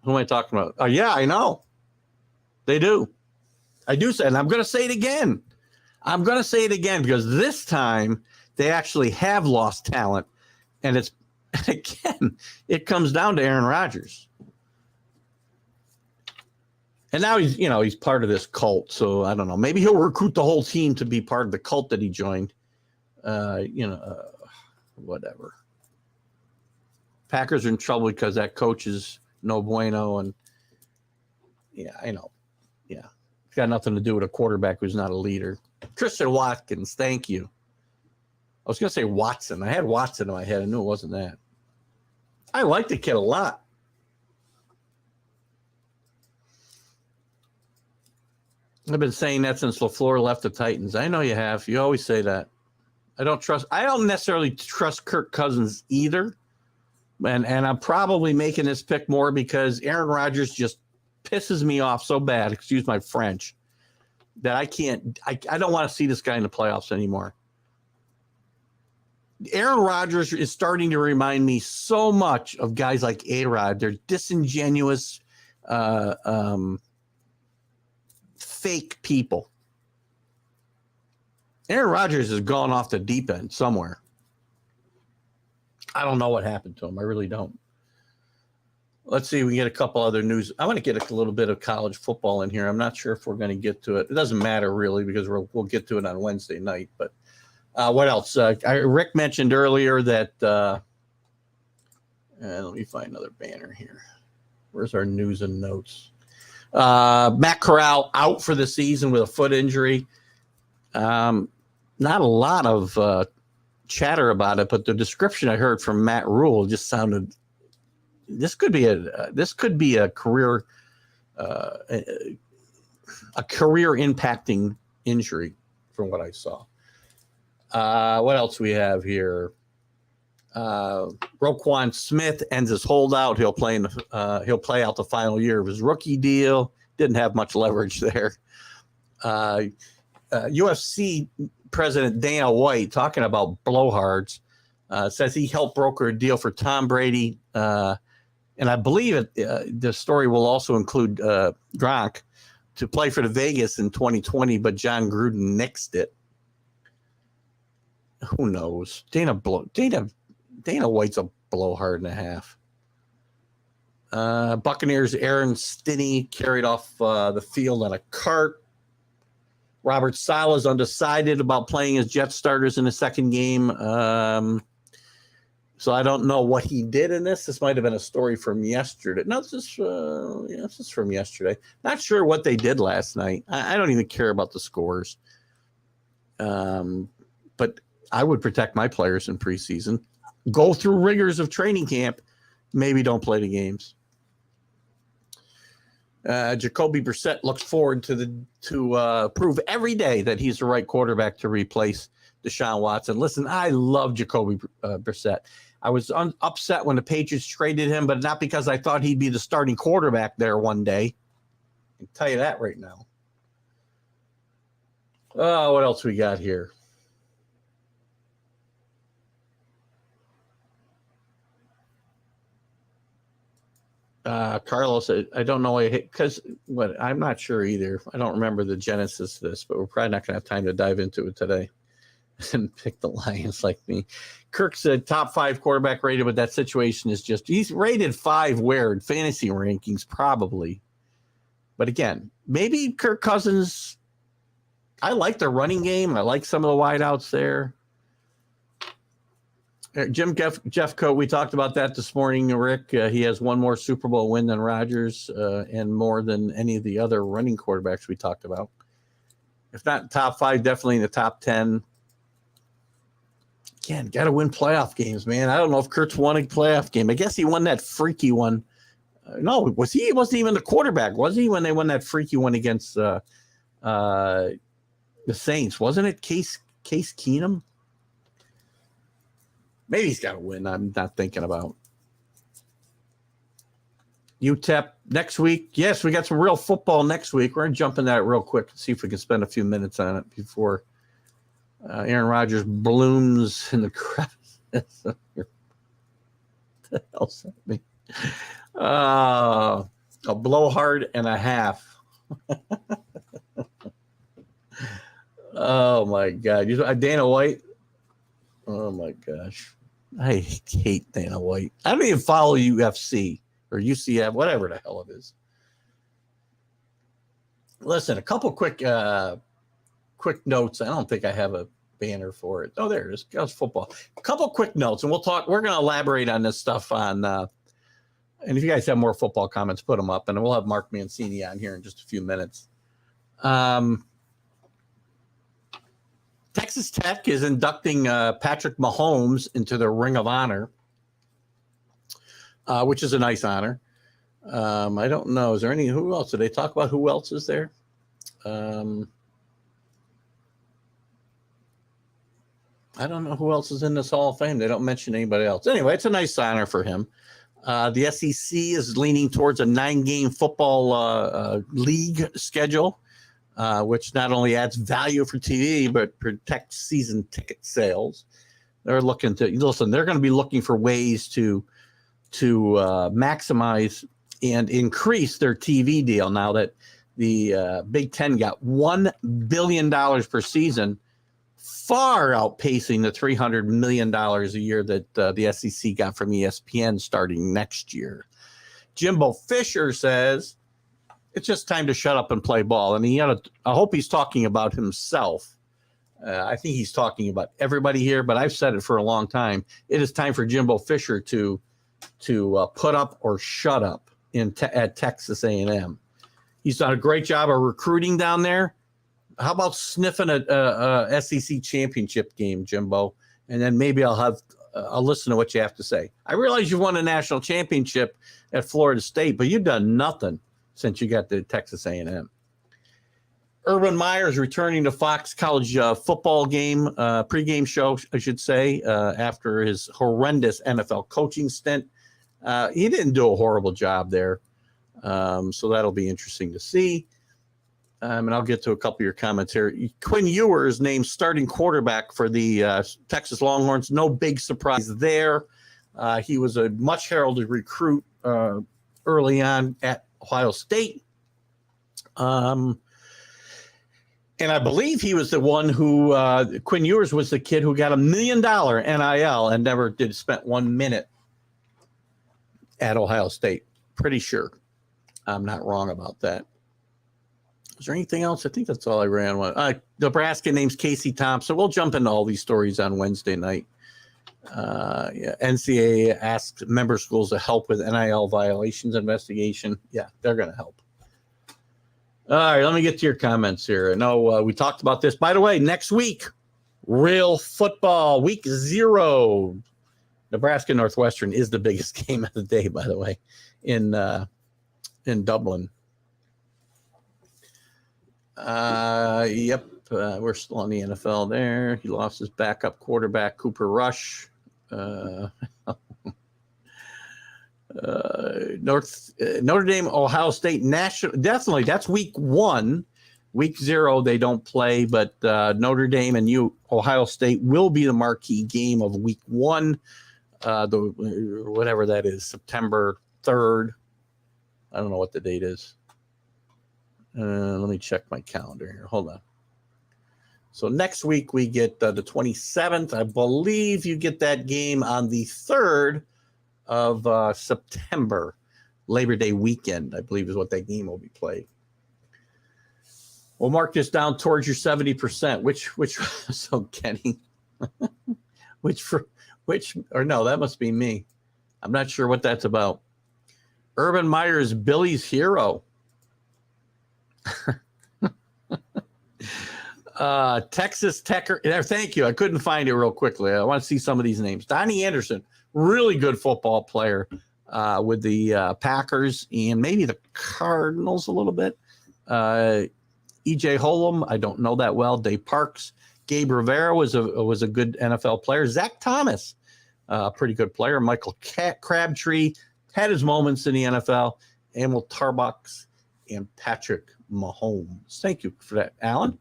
Who am I talking about? Oh, yeah, I know. They do. I do say, and I'm going to say it again. I'm going to say it again because this time they actually have lost talent. And it comes down to Aaron Rodgers. And now he's part of this cult. So I don't know. Maybe he'll recruit the whole team to be part of the cult that he joined. Whatever. Packers are in trouble because that coach is no bueno. And yeah, I know. Yeah. It's got nothing to do with a quarterback who's not a leader. Christian Watkins, thank you. I was going to say Watson. I had Watson in my head. I knew it wasn't that. I like the kid a lot. I've been saying that since LaFleur left the Titans. I know you have. You always say that. I don't necessarily trust Kirk Cousins either. And I'm probably making this pick more because Aaron Rodgers just pisses me off so bad, excuse my French, that I don't want to see this guy in the playoffs anymore. Aaron Rodgers is starting to remind me so much of guys like A-Rod. They're disingenuous, fake people. Aaron Rodgers has gone off the deep end somewhere. I don't know what happened to him. I really don't. Let's see. We get a couple other news. I want to get a little bit of college football in here. I'm not sure if we're going to get to it. It doesn't matter really because we'll get to it on Wednesday night. But what else? Rick mentioned earlier that let me find another banner here. Where's our news and notes? Matt Corral out for the season with a foot injury. Not a lot of chatter about it, but the description I heard from Matt Rule just sounded. This could be a career impacting injury from what I saw. What else we have here? Roquan Smith ends his holdout. He'll play out the final year of his rookie deal. Didn't have much leverage there. UFC President Dana White, talking about blowhards, says he helped broker a deal for Tom Brady. And I believe the story will also include Gronk to play for the Vegas in 2020, but John Gruden nixed it. Who knows? Dana White's a blowhard and a half. Buccaneers Aaron Stinney carried off the field on a cart. Robert Saleh's undecided about playing his Jets starters in the second game. So I don't know what he did in this. This might have been a story from yesterday. No, this is from yesterday. Not sure what they did last night. I don't even care about the scores. But I would protect my players in preseason. Go through rigors of training camp. Maybe don't play the games. Jacoby Brissett looks forward to prove every day that he's the right quarterback to replace Deshaun Watson. Listen, I love Jacoby Brissett. I was upset when the Patriots traded him, but not because I thought he'd be the starting quarterback there one day. I can tell you that right now. Oh, what else we got here? Carlos, I don't know because I'm not sure either. I don't remember the genesis of this, but we're probably not going to have time to dive into it today and pick the Lions like me. Kirk said top 5 quarterback rated, but that situation is just he's rated 5 where in fantasy rankings probably. But again, maybe Kirk Cousins. I like the running game. I like some of the wideouts there. Jim Jeffcoat, we talked about that this morning, Rick. He has one more Super Bowl win than Rodgers and more than any of the other running quarterbacks we talked about. If not top 5, definitely in the top 10. Again, got to win playoff games, man. I don't know if Kurt's won a playoff game. I guess he won that freaky one. No, was he? He wasn't even the quarterback, was he, when they won that freaky one against the Saints? Wasn't it Case Keenum? Maybe he's got to win. I'm not thinking about. UTEP next week. Yes, we got some real football next week. We're going to jump in that real quick and see if we can spend a few minutes on it before Aaron Rodgers blooms in the crevice. What the hell's that mean? A blowhard and a half. Oh, my God. Dana White. Oh, my gosh. I hate Dana White. I don't even follow UFC or UCF, whatever the hell it is. Listen, a couple quick notes. I don't think I have a banner for it. Oh, there it is. It's football. A couple quick notes, and we'll talk. We're going to elaborate on this stuff on. And if you guys have more football comments, put them up, and we'll have Mark Mancini on here in just a few minutes. Texas Tech is inducting Patrick Mahomes into the Ring of Honor, which is a nice honor. I don't know. Is there who else? Did they talk about who else is there? I don't know who else is in this Hall of Fame. They don't mention anybody else. Anyway, it's a nice honor for him. The SEC is leaning towards a 9-game football league schedule. Which not only adds value for TV, but protects season ticket sales. They're looking to they're going to be looking for ways to maximize and increase their TV deal now that the Big Ten got $1 billion per season, far outpacing the $300 million a year that the SEC got from ESPN starting next year. Jimbo Fisher says, it's just time to shut up and play ball. And I hope he's talking about himself. I think he's talking about everybody here, but I've said it for a long time. It is time for Jimbo Fisher to put up or shut up at Texas A&M. He's done a great job of recruiting down there. How about sniffing a SEC championship game, Jimbo? And then maybe I'll listen to what you have to say. I realize you've won a national championship at Florida State, but you've done nothing since you got to Texas A&M. Urban Meyer's returning to Fox College football game, pregame show, I should say, after his horrendous NFL coaching stint. He didn't do a horrible job there. So that'll be interesting to see. And I'll get to a couple of your comments here. Quinn Ewers named starting quarterback for the Texas Longhorns. No big surprise there. He was a much heralded recruit early on at Ohio State. And I believe he was the one who, Quinn Ewers was the kid who got $1 million NIL and never did spent 1 minute at Ohio State. Pretty sure. I'm not wrong about that. Is there anything else? I think that's all I ran on. Nebraska names Casey Thompson. We'll jump into all these stories on Wednesday night. NCAA asks member schools to help with NIL violations investigation. Yeah, they're going to help. All right, let me get to your comments here. I know we talked about this. By the way, next week, real football, week 0. Nebraska Northwestern is the biggest game of the day, by the way, in Dublin. Yep, we're still on the NFL there. He lost his backup quarterback, Cooper Rush. Notre Dame, Ohio State, national. Definitely, that's week 1. Week 0, they don't play, but Notre Dame and Ohio State will be the marquee game of week 1. Whatever that is, September 3rd. I don't know what the date is. Let me check my calendar here. Hold on. So next week we get the 27th. I believe you get that game on the 3rd of September, Labor Day weekend, I believe is what that game will be played. We'll mark this down towards your 70%. Which so Kenny, or no, that must be me. I'm not sure what that's about. Urban Meyer is Billy's hero. Texas Tech. Thank you. I couldn't find it real quickly. I want to see some of these names. Donnie Anderson, really good football player with the Packers and maybe the Cardinals a little bit. E.J. Holem, I don't know that well. Dave Parks. Gabe Rivera was a good NFL player. Zach Thomas, pretty good player. Michael Crabtree had his moments in the NFL. Emil Tarbox and Patrick Mahomes. Thank you for that, Alan.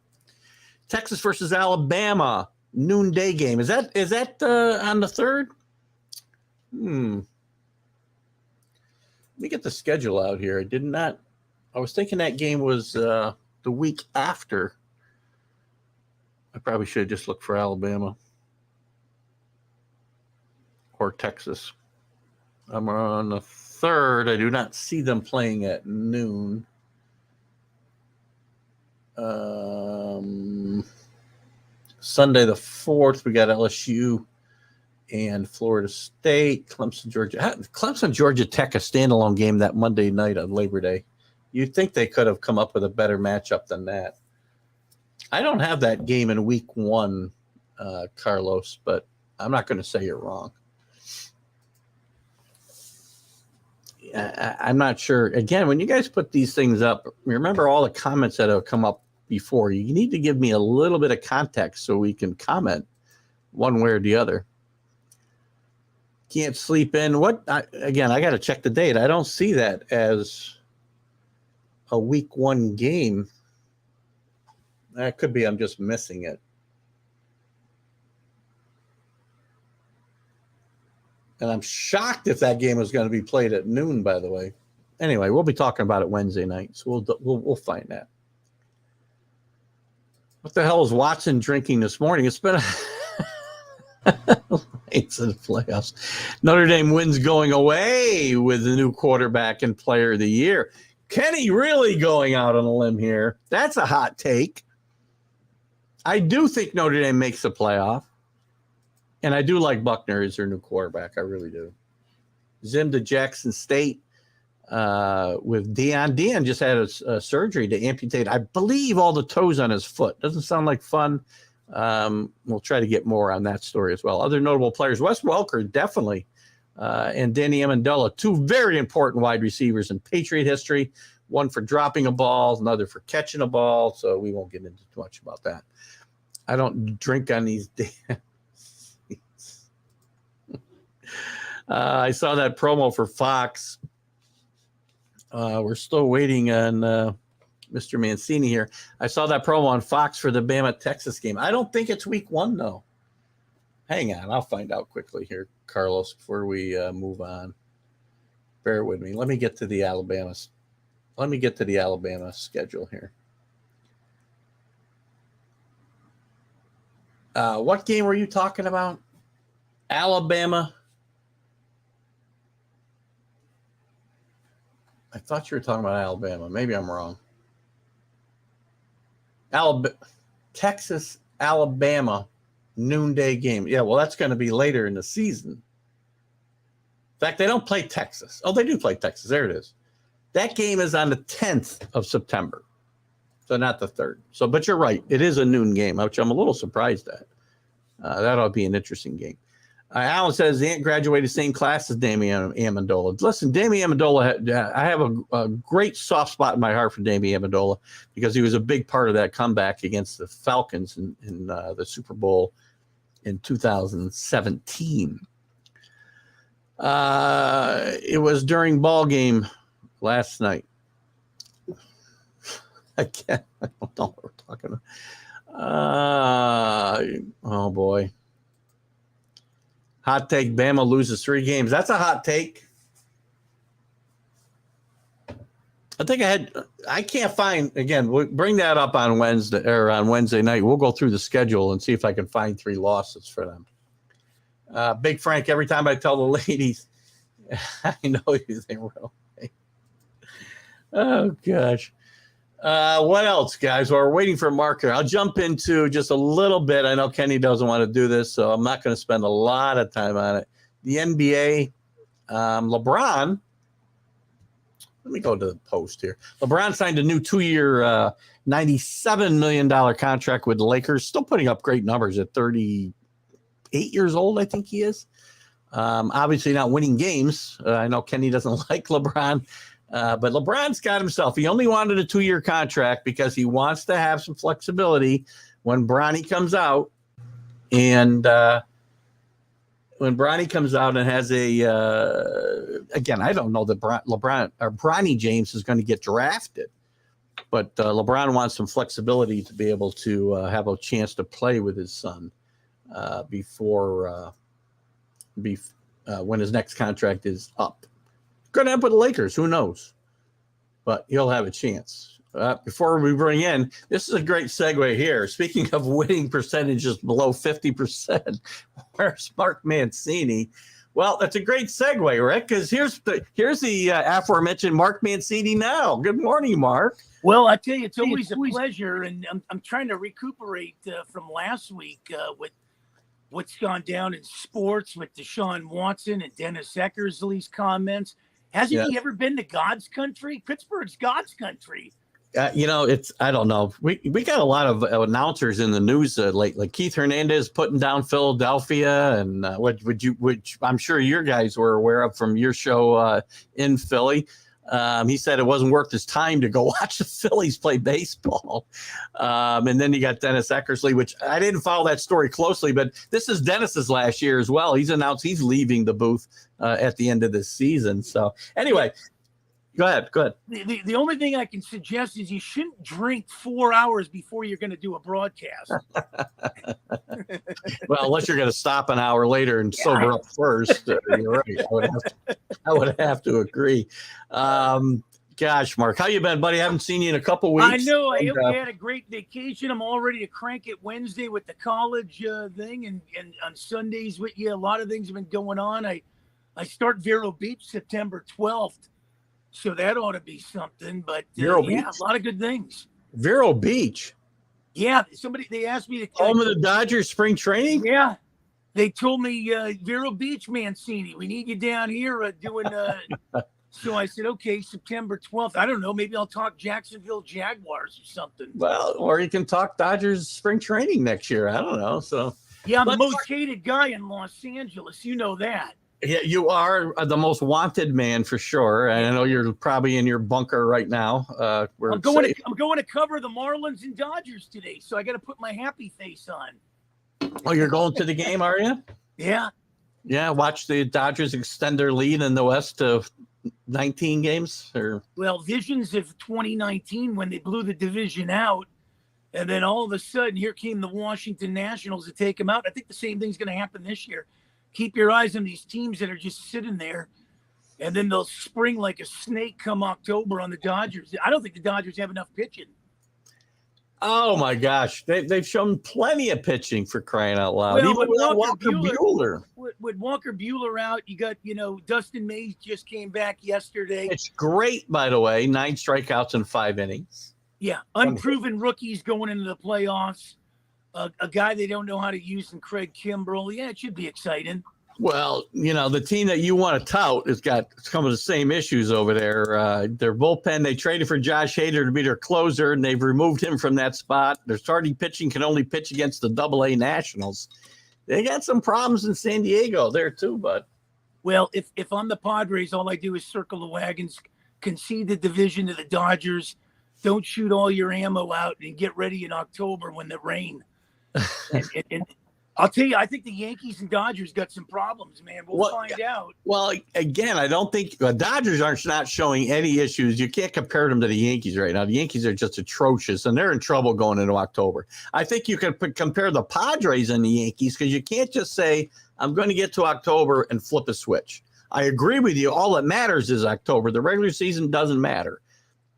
Texas versus Alabama, noonday game. Is that on the 3rd? Let me get the schedule out here. I was thinking that game was the week after. I probably should have just looked for Alabama or Texas. I'm on the 3rd. I do not see them playing at noon. Sunday the 4th, we got LSU and Florida State, Clemson, Georgia Tech, a standalone game that Monday night on Labor Day. You'd think they could have come up with a better matchup than that. I don't have that game in week 1, Carlos, but I'm not going to say you're wrong. I'm not sure. Again, when you guys put these things up, remember all the comments that have come up before. You need to give me a little bit of context so we can comment one way or the other. Can't sleep in. I got to check the date. I don't see that as a week 1 game. That could be I'm just missing it. And I'm shocked if that game was going to be played at noon, by the way. Anyway, we'll be talking about it Wednesday night, so we'll find that. What the hell is Watson drinking this morning? It's been it's in the playoffs. Notre Dame wins going away with the new quarterback and player of the year. Kenny really going out on a limb here. That's a hot take. I do think Notre Dame makes the playoff. And I do like Buckner as their new quarterback. I really do. Zim to Jackson State with Deion. Deion just had a surgery to amputate, I believe, all the toes on his foot. Doesn't sound like fun. We'll try to get more on that story as well. Other notable players. Wes Welker, definitely and Danny Amendola, two very important wide receivers in Patriot history, one for dropping a ball, another for catching a ball. So we won't get into too much about that. I don't drink on these days. I saw that promo for Fox. We're still waiting on Mr. Mancini here. I saw that promo on Fox for the Bama-Texas game. I don't think it's week 1, though. Hang on. I'll find out quickly here, Carlos, before we move on. Bear with me. Let me get to the Alabama schedule here. What game were you talking about? Alabama. I thought you were talking about Alabama. Maybe I'm wrong. Texas, Alabama, noonday game. Yeah, well, that's going to be later in the season. In fact, they don't play Texas. Oh, they do play Texas. There it is. That game is on the 10th of September. So not the 3rd. So, but you're right. It is a noon game, which I'm a little surprised at. That'll be an interesting game. Alan says, Ant graduated same class as Damian Amendola. Listen, Damian Amendola, I have a great soft spot in my heart for Damian Amendola because he was a big part of that comeback against the Falcons in the Super Bowl in 2017. It was during ball game last night. I don't know what we're talking about. Oh, boy. Hot take, Bama loses 3 games. That's a hot take. I can't find, again, we'll bring that up on Wednesday night. We'll go through the schedule and see if I can find 3 losses for them. Big Frank, every time I tell the ladies, I know you think real. Oh, gosh. What else, guys? While we're waiting for Mark here, I'll jump into just a little bit. I know Kenny doesn't want to do this, so I'm not going to spend a lot of time on it. The NBA, LeBron, let me go to the post here. LeBron signed a new 2-year, $97 million contract with the Lakers, still putting up great numbers at 38 years old, I think he is. Obviously not winning games. I know Kenny doesn't like LeBron. But LeBron's got himself. He only wanted a 2-year contract because he wants to have some flexibility when Bronny comes out. And when Bronny comes out and has again, I don't know that LeBron or Bronny James is going to get drafted. But LeBron wants some flexibility to be able to have a chance to play with his son before when his next contract is up. Going to end up with the Lakers. Who knows? But he'll have a chance. Before we bring in, this is a great segue here. Speaking of winning percentages below 50%, where's Mark Mancini? Well, that's a great segue, right? Because here's the aforementioned Mark Mancini now. Good morning, Mark. Well, I tell you, it's always a pleasure, and I'm trying to recuperate from last week with what's gone down in sports with Deshaun Watson and Dennis Eckersley's comments. Hasn't he ever been to God's country? Pittsburgh's God's country. I don't know. We got a lot of announcers in the news lately. Keith Hernandez putting down Philadelphia, and which I'm sure your guys were aware of from your show in Philly. He said it wasn't worth his time to go watch the Phillies play baseball. And then you got Dennis Eckersley, which I didn't follow that story closely, but this is Dennis's last year as well. He's announced he's leaving the booth at the end of this season. So anyway, go ahead. The only thing I can suggest is you shouldn't drink 4 hours before you're going to do a broadcast. Well, unless you're going to stop an hour later and sober up first. You're right. I would have to agree. Gosh, Mark, how you been, buddy? I haven't seen you in a couple weeks. I know. I hope you had a great vacation. I'm all ready to crank it Wednesday with the college thing, and on Sundays with you. A lot of things have been going on. I start Vero Beach September 12th. So that ought to be something, but a lot of good things. Vero Beach. Yeah, they asked me to home of the Dodgers spring training. Yeah, they told me Vero Beach, Mancini, we need you down here doing. So I said, okay, September 12th. I don't know, maybe I'll talk Jacksonville Jaguars or something. Well, or you can talk Dodgers spring training next year. I don't know. So yeah, I'm the most hated guy in Los Angeles. You know that. Yeah, you are the most wanted man for sure. And I know you're probably in your bunker right now. I'm going to cover the Marlins and Dodgers today, so I got to put my happy face on. Oh, you're going to the game, are you? Yeah. Yeah, watch the Dodgers extend their lead in the West to 19 games. Well, visions of 2019 when they blew the division out, and then all of a sudden here came the Washington Nationals to take them out. I think the same thing's going to happen this year. Keep your eyes on these teams that are just sitting there, and then they'll spring like a snake come October on the Dodgers. I don't think the Dodgers have enough pitching. Oh, my gosh. They've shown plenty of pitching, for crying out loud. Well, Even without Walker Buehler. With Walker Buehler out, you got, Dustin Mays just came back yesterday. It's great, by the way. 9 strikeouts in 5 innings. Yeah, unproven rookies going into the playoffs. A guy they don't know how to use in Craig Kimbrell. Yeah, it should be exciting. Well, the team that you want to tout has got some of the same issues over there. Their bullpen, they traded for Josh Hader to be their closer, and they've removed him from that spot. Their starting pitching can only pitch against the Double-A Nationals. They got some problems in San Diego there too, bud. Well, if I'm the Padres, all I do is circle the wagons, concede the division to the Dodgers. Don't shoot all your ammo out and get ready in October when the rain. and I'll tell you, I think the Yankees and Dodgers got some problems, man. We'll find out. Well, again, I don't think the Dodgers are not showing any issues. You can't compare them to the Yankees right now. The Yankees are just atrocious, and they're in trouble going into October. I think you can compare the Padres and the Yankees because you can't just say, I'm going to get to October and flip a switch. I agree with you. All that matters is October. The regular season doesn't matter.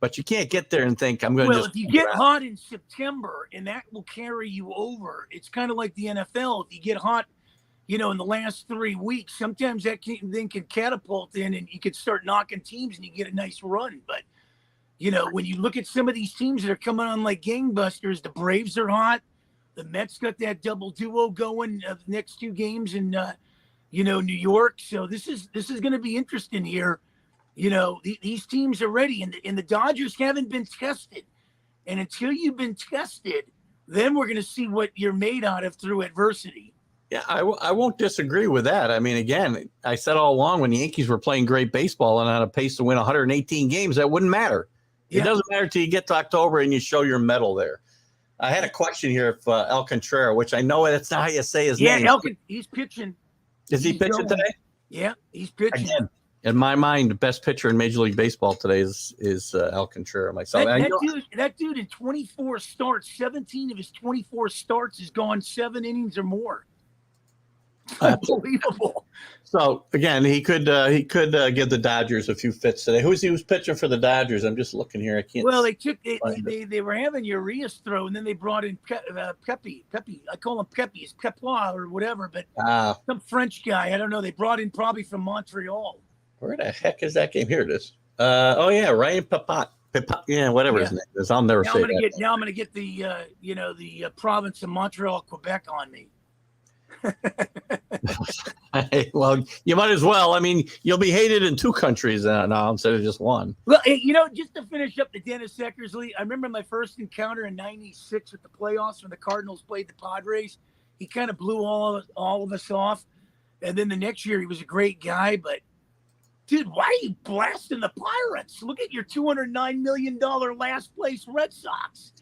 But you can't get there and think I'm going to if you get hot in September and that will carry you over, it's kind of like the NFL. If you get hot, in the last 3 weeks, sometimes that thing can catapult in and you can start knocking teams and you get a nice run. But, when you look at some of these teams that are coming on like gangbusters, the Braves are hot. The Mets got that double duo going the next 2 games in, New York. So this is going to be interesting here. These teams are ready, and the Dodgers haven't been tested. And until you've been tested, then we're going to see what you're made out of through adversity. Yeah, I won't disagree with that. I mean, again, I said all along when the Yankees were playing great baseball and on a pace to win 118 games, that wouldn't matter. Yeah. It doesn't matter till you get to October and you show your mettle there. I had a question here if Alcantara, which I know that's not how you say his name. Yeah, he's pitching. Is he pitching today? Yeah, he's pitching. Again. In my mind, the best pitcher in Major League Baseball today is Alcantara. Myself, that dude in 24 starts, 17 of his 24 starts has gone 7 innings or more. Unbelievable. So again, he could give the Dodgers a few fits today. He was pitching for the Dodgers? I'm just looking here. I can't. Well, they were having Urias throw, and then they brought in Pepe. I call him Pepe. It's Pepois or whatever, but some French guy. I don't know. They brought in probably from Montreal. Where the heck is that game? Here it is. Ryan Papat. Yeah, whatever his name is. I'll never say that. Now I'm going to get the the province of Montreal, Quebec on me. Well, you might as well. I mean, you'll be hated in 2 countries now instead of just one. Well, just to finish up the Dennis Eckersley, I remember my first encounter in '96 with the playoffs when the Cardinals played the Padres. He kind of blew all of us off, and then the next year he was a great guy, but. Dude, why are you blasting the Pirates? Look at your $209 million last place Red Sox.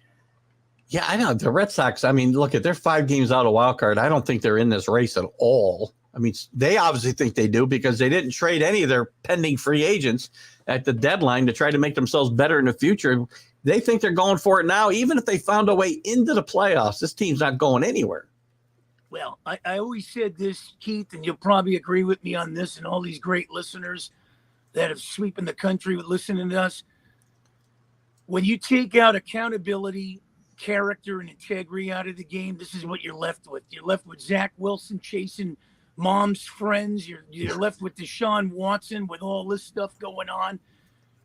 Yeah, I know. The Red Sox, I mean, look, they're 5 games out of wild card. I don't think they're in this race at all. I mean, they obviously think they do because they didn't trade any of their pending free agents at the deadline to try to make themselves better in the future. They think they're going for it now. Even if they found a way into the playoffs, this team's not going anywhere. Well, I always said this, Keith, and you'll probably agree with me on this and all these great listeners that have sweeping the country with listening to us. When you take out accountability, character, and integrity out of the game, this is what you're left with. You're left with Zach Wilson chasing mom's friends. You're left with Deshaun Watson with all this stuff going on.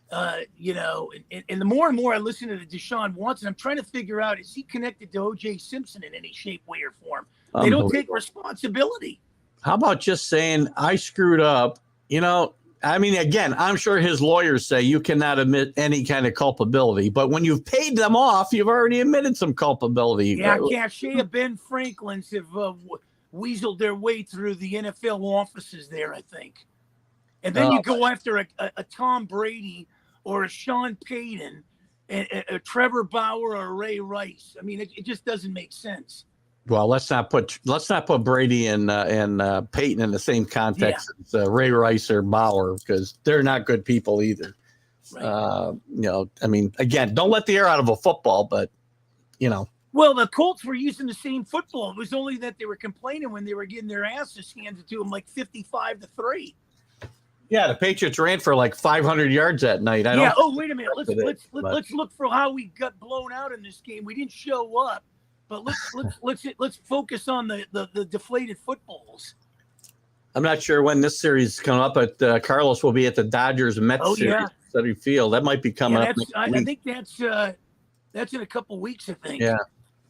And the more and more I listen to the Deshaun Watson, I'm trying to figure out, is he connected to O.J. Simpson in any shape, way, or form? They don't take responsibility. How about just saying, I screwed up? I mean, again, I'm sure his lawyers say you cannot admit any kind of culpability. But when you've paid them off, you've already admitted some culpability. Yeah, cachet of Ben Franklin's have weaseled their way through the NFL offices there, I think. And then you go after a Tom Brady or a Sean Payton, a Trevor Bauer or a Ray Rice. I mean, it just doesn't make sense. Well, let's not put Brady and Peyton in the same context as Ray Rice or Bauer, because they're not good people either. Right. I mean, again, don't let the air out of a football, but Well, the Colts were using the same football. It was only that they were complaining when they were getting their asses handed to them like 55-3. Yeah, the Patriots ran for like 500 yards that night. Oh, wait a minute. Let's look for how we got blown out in this game. We didn't show up, but let's focus on the deflated footballs. I'm not sure when this series come up, but Carlos will be at the Dodgers Mets series at Citi Field. That might be coming up. I think that's in a couple weeks, I think. Yeah,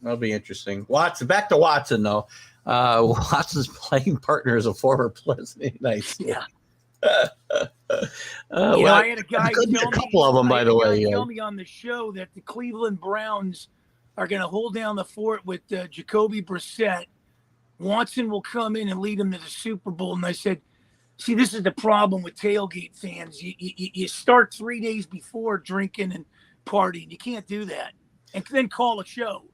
that'll be interesting. Watson, back to Watson though. Watson's playing partner is a former Pleasant Nice. Yeah. I had a guy a couple of them, by the way. Tell me on the show that the Cleveland Browns are going to hold down the fort with Jacoby Brissett. Watson will come in and lead them to the Super Bowl. And I said, see, this is the problem with tailgate fans. You start 3 days before drinking and partying. You can't do that. And then call a show.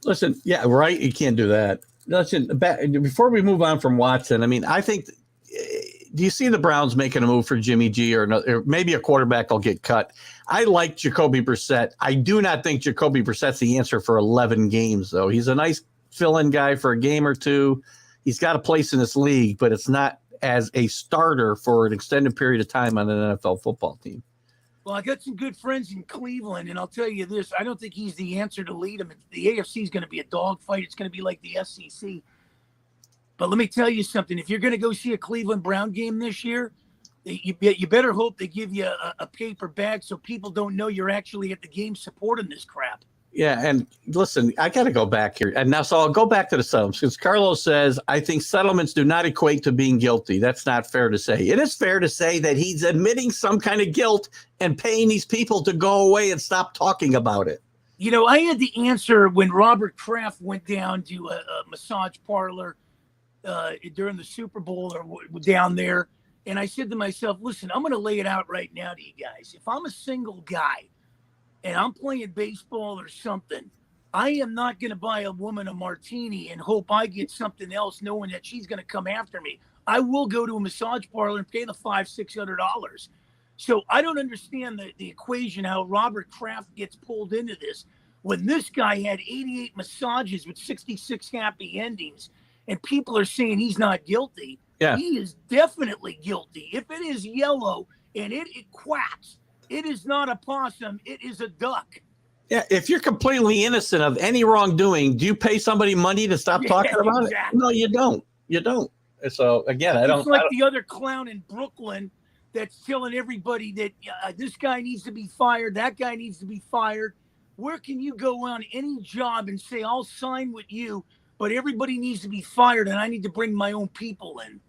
Listen, yeah, right. You can't do that. Listen, before we move on from Watson, I mean, I think, do you see the Browns making a move for Jimmy G or maybe a quarterback will get cut? I like Jacoby Brissett. I do not think Jacoby Brissett's the answer for 11 games, though. He's a nice fill-in guy for a game or two. He's got a place in this league, but it's not as a starter for an extended period of time on an NFL football team. Well, I got some good friends in Cleveland, and I'll tell you this. I don't think he's the answer to lead them. The AFC is going to be a dogfight. It's going to be like the SEC. But let me tell you something. If you're going to go see a Cleveland Brown game this year, you better hope they give you a paper bag so people don't know you're actually at the game supporting this crap. Yeah, and listen, I got to go back here. And now, so I'll go back to the settlements because Carlos says, I think settlements do not equate to being guilty. That's not fair to say. It is fair to say that he's admitting some kind of guilt and paying these people to go away and stop talking about it. I had the answer when Robert Kraft went down to a massage parlor during the Super Bowl or down there. And I said to myself, listen, I'm going to lay it out right now to you guys. If I'm a single guy and I'm playing baseball or something, I am not going to buy a woman a martini and hope I get something else knowing that she's going to come after me. I will go to a massage parlor and pay the $500-$600. So I don't understand the equation, how Robert Kraft gets pulled into this when this guy had 88 massages with 66 happy endings and people are saying he's not guilty. Yeah. He is definitely guilty. If it is yellow and it quacks, it is not a possum. It is a duck. Yeah, if you're completely innocent of any wrongdoing, do you pay somebody money to stop talking about it? No, you don't. You don't. So, again, I don't. It's like the other clown in Brooklyn that's telling everybody that this guy needs to be fired, that guy needs to be fired. Where can you go on any job and say, I'll sign with you, but everybody needs to be fired and I need to bring my own people in?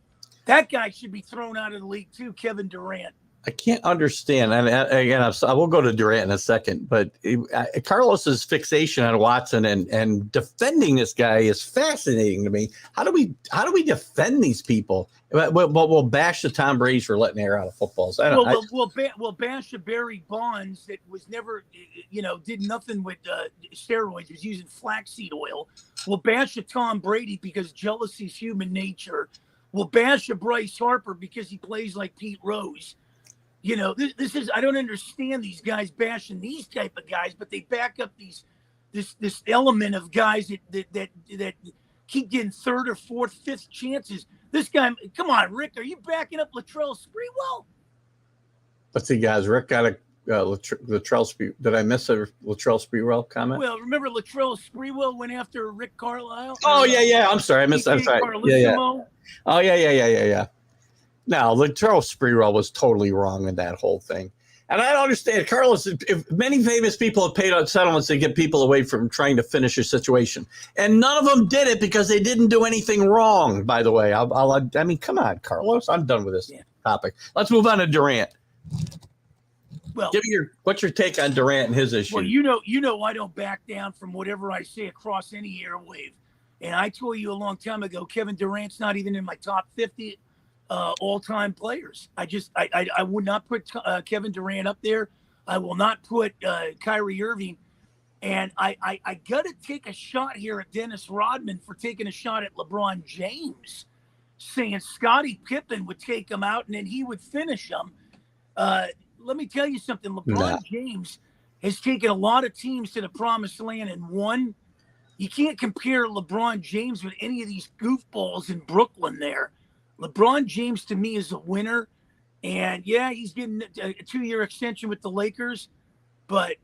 That guy should be thrown out of the league too, Kevin Durant. I can't understand. And again, I will go to Durant in a second, but Carlos's fixation on Watson and defending this guy is fascinating to me. How do we defend these people? We'll bash the Tom Brady's for letting air out of footballs. We'll bash a Barry Bonds that was never, did nothing with steroids. He was using flaxseed oil. We'll bash a Tom Brady because jealousy is human nature. We'll bash a Bryce Harper because he plays like Pete Rose. This is, I don't understand these guys bashing these type of guys, but they back up this element of guys that keep getting third or fourth, fifth chances. This guy, come on, Rick, are you backing up Latrell Sprewell? Let's see, guys. Rick got a Latrell Sprewell. Did I miss a Latrell Sprewell comment? Well, remember Latrell Sprewell went after Rick Carlisle? Oh, yeah. I'm sorry. I missed. I'm sorry. Yeah. Oh, yeah. Now, Latrell Sprewell was totally wrong in that whole thing. And I don't understand. Carlos, if many famous people have paid out settlements to get people away from trying to finish a situation. And none of them did it because they didn't do anything wrong, by the way. I mean, come on, Carlos. I'm done with this topic. Let's move on to Durant. Well, what's your take on Durant and his issue? Well, I don't back down from whatever I say across any airwave. And I told you a long time ago, Kevin Durant's not even in my top 50 all-time players. I would not put Kevin Durant up there. I will not put Kyrie Irving. And I got to take a shot here at Dennis Rodman for taking a shot at LeBron James, saying Scottie Pippen would take him out and then he would finish him. Let me tell you something. LeBron James has taken a lot of teams to the promised land and won. You can't compare LeBron James with any of these goofballs in Brooklyn there. LeBron James, to me, is a winner. And, yeah, he's getting a 2-year extension with the Lakers. But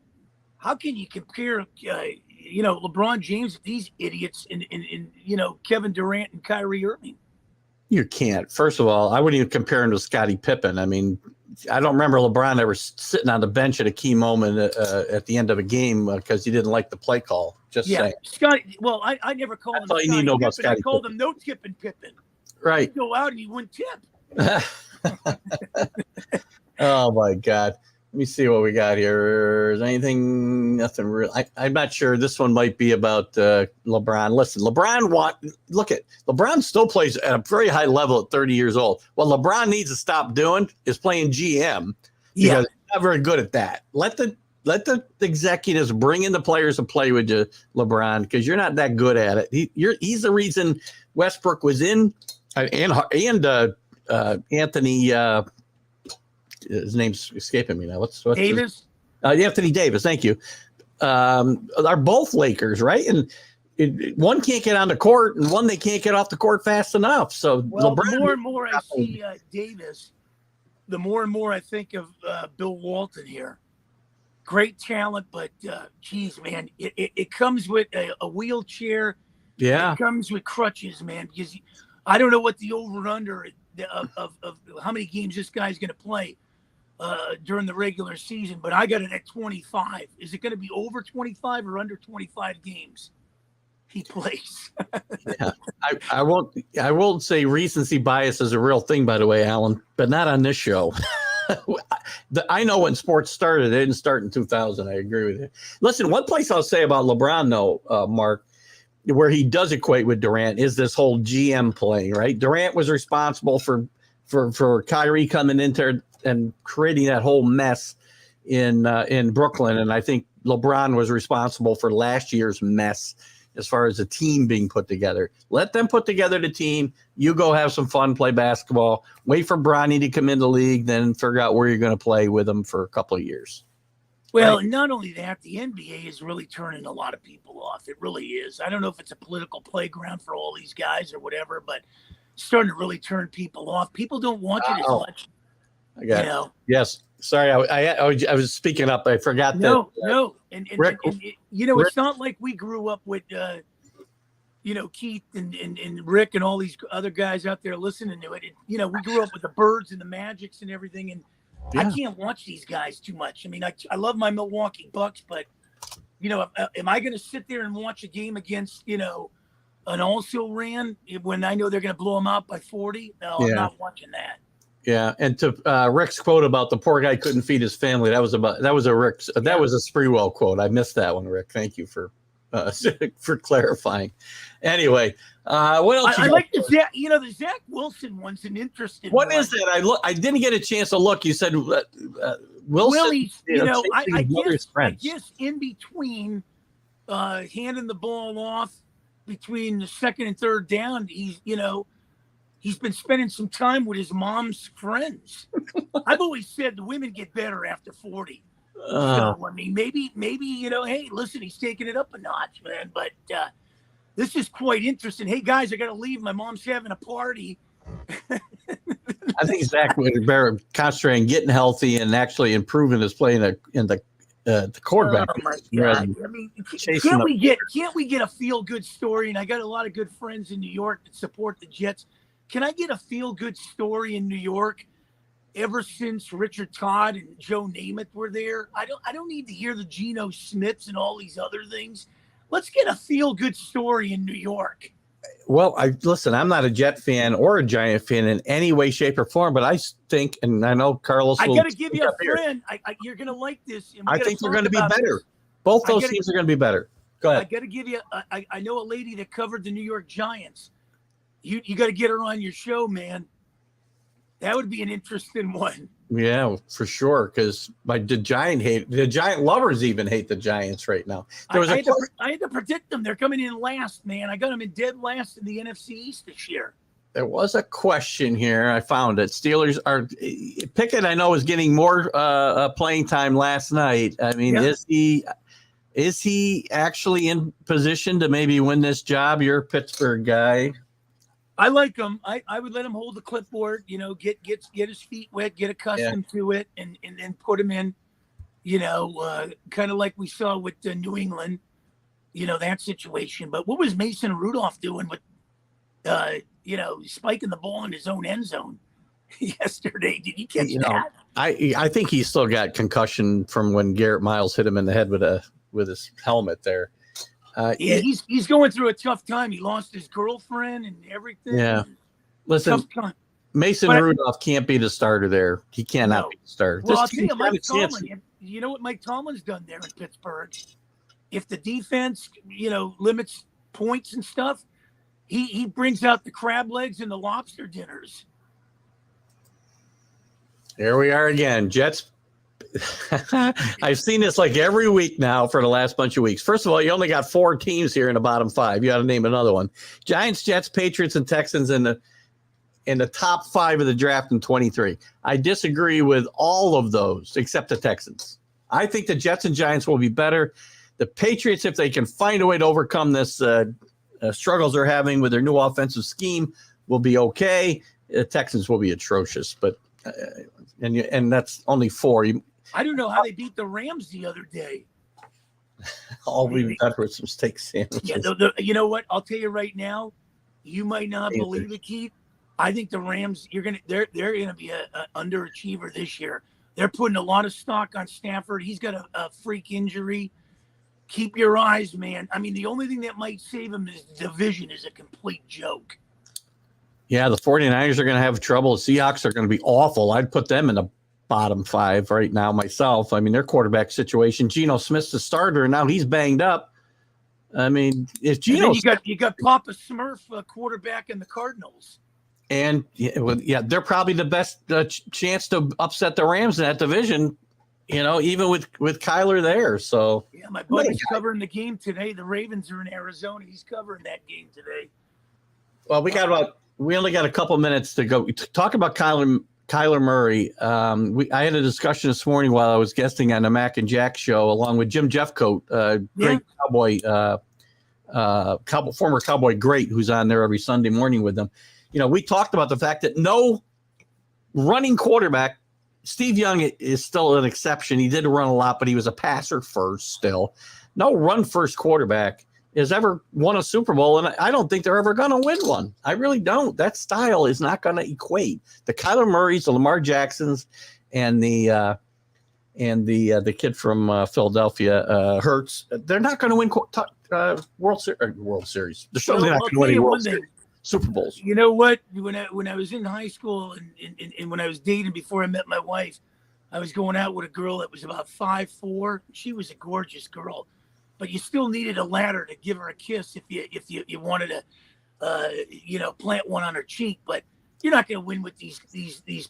how can you compare, LeBron James with these idiots and Kevin Durant and Kyrie Irving? You can't. First of all, I wouldn't even compare him to Scottie Pippen. I mean, I don't remember LeBron ever sitting on the bench at a key moment at the end of a game because he didn't like the play call. Just saying. Scottie. Well, I never called him Scottie Pippen. I called him no tipping Pippen. Right. He'd go out and he wouldn't tip. Oh my God. Let me see what we got here. Is anything? Nothing real. I'm not sure. This one might be about LeBron. Listen, LeBron still plays at a very high level at 30 years old. What LeBron needs to stop doing is playing GM because he's not very good at that. Let the executives bring in the players to play with you, LeBron, because you're not that good at it. He's the reason Westbrook was in, and Anthony. His name's escaping me now. What's Davis? Anthony Davis. Thank you. Are both Lakers, right? And one can't get on the court, and one they can't get off the court fast enough. So LeBron, the more and more I see Davis, the more and more I think of Bill Walton here. Great talent, but geez, man, it comes with a wheelchair. Yeah, it comes with crutches, man. Because I don't know what the over/under of how many games this guy's going to play during the regular season, but I got it at 25. Is it going to be over 25 or under 25 games he plays? Yeah, I won't say recency bias is a real thing, by the way, Alan, but not on this show. I know when sports started, it didn't start in 2000. I agree with you. Listen, one place I'll say about LeBron, though, Mark, where he does equate with Durant is this whole GM play, right? Durant was responsible for Kyrie coming into and creating that whole mess in Brooklyn, and I think LeBron was responsible for last year's mess as far as the team being put together. Let them put together the team. You go have some fun, play basketball. Wait for Bronny to come in the league, then figure out where you're going to play with them for a couple of years. Well, right. Not only that, the NBA is really turning a lot of people off. It really is. I don't know if it's a political playground for all these guys or whatever, but it's starting to really turn people off. People don't want it as much. I got it. Yes. Sorry, I was speaking up. I forgot that. No. And Rick, it's not like we grew up with, Keith and Rick and all these other guys out there listening to it. We grew up with the Birds and the Magics and everything, and I can't watch these guys too much. I mean, I love my Milwaukee Bucks, but, am I going to sit there and watch a game against, an also ran when I know they're going to blow them out by 40? No, I'm not watching that. Yeah, and to Rick's quote about the poor guy couldn't feed his family, that was a Sprewell quote. I missed that one, Rick. Thank you for clarifying. Anyway, what else? I like the Zach Wilson one's an interesting. What is that? I didn't get a chance to look. You said Wilson. I guess in between handing the ball off between the second and third down, he's been spending some time with his mom's friends. I've always said the women get better after 40. So, I mean, maybe, hey, listen, he's taking it up a notch, man. But this is quite interesting. Hey, guys, I got to leave. My mom's having a party. I think Zach would better concentrate on getting healthy and actually improving his play in the quarterback. Oh my God! I mean, can't we get a feel good story? And I got a lot of good friends in New York that support the Jets. Can I get a feel good story in New York? Ever since Richard Todd and Joe Namath were there, I don't need to hear the Geno Smiths and all these other things. Let's get a feel good story in New York. Well, I'm not a Jet fan or a Giant fan in any way, shape, or form, but I think, and I know Carlos. I got to give you a friend. You're going to like this. I think they're going to be better. Both those teams are going to be better. Go ahead. I got to give you. I know a lady that covered the New York Giants. You got to get her on your show, man. That would be an interesting one. Yeah, for sure. Because the Giant lovers even hate the Giants right now. I had to predict them. They're coming in last, man. I got them in dead last in the NFC East this year. There was a question here. I found it. Steelers are Pickett. I know is getting more playing time last night. I mean, is he actually in position to maybe win this job? You're a Pittsburgh guy. I like him. I would let him hold the clipboard. You know, get his feet wet, get accustomed to it, and then put him in. You know, kind of like we saw with New England. You know, that situation. But what was Mason Rudolph doing with? Spiking the ball in his own end zone yesterday. Did you catch that? I think he's still got concussion from when Garrett Miles hit him in the head with his helmet there. He's going through a tough time. He lost his girlfriend and everything. Yeah. Listen, Mason Rudolph can't be the starter there. He cannot be the starter. Well, I'll tell you, Mike Tomlin. You know what Mike Tomlin's done there in Pittsburgh? If the defense, limits points and stuff, he brings out the crab legs and the lobster dinners. Here we are again. Jets. I've seen this like every week now for the last bunch of weeks. First of all, you only got 4 teams here in the bottom 5. You got to name another one. Giants, Jets, Patriots, and Texans in the top 5 of the draft in 23. I disagree with all of those except the Texans. I think the Jets and Giants will be better. The Patriots, if they can find a way to overcome this struggles they're having with their new offensive scheme, will be okay. The Texans will be atrocious, but and that's only 4. I don't know how they beat the Rams the other day. All we got were some steak sandwiches. Yeah, you know what? I'll tell you right now. You might not believe it, Keith. I think the Rams. They're gonna be a underachiever this year. They're putting a lot of stock on Stafford. He's got a freak injury. Keep your eyes, man. I mean, the only thing that might save him is the division is a complete joke. Yeah, the 49ers are going to have trouble. The Seahawks are going to be awful. I'd put them in the bottom 5 right now myself. I mean, their quarterback situation. Geno Smith's the starter, and now he's banged up. I mean, if Geno, you got Papa Smurf, quarterback in the Cardinals. And they're probably the best chance to upset the Rams in that division. Even with Kyler there. So yeah, my buddy's covering the game today. The Ravens are in Arizona. He's covering that game today. Well, we only got a couple minutes to go. Talk about Kyler Murray. I had a discussion this morning while I was guesting on the Mac and Jack show, along with Jim Jeffcoat, great former Cowboy great, who's on there every Sunday morning with them. We talked about the fact that no running quarterback. Steve Young is still an exception. He did run a lot, but he was a passer first still. No run first quarterback has ever won a Super Bowl, and I don't think they're ever going to win one. I really don't. That style is not going to equate. The Kyler Murrays, the Lamar Jacksons, and the kid from Philadelphia, Hurts. They're not going to win World Series. They're certainly not going to win any World Series. Super Bowls. You know what? When I was in high school and when I was dating before I met my wife, I was going out with a girl that was about 5'4". She was a gorgeous girl, but you still needed a ladder to give her a kiss if you wanted to, plant one on her cheek. But you're not going to win with these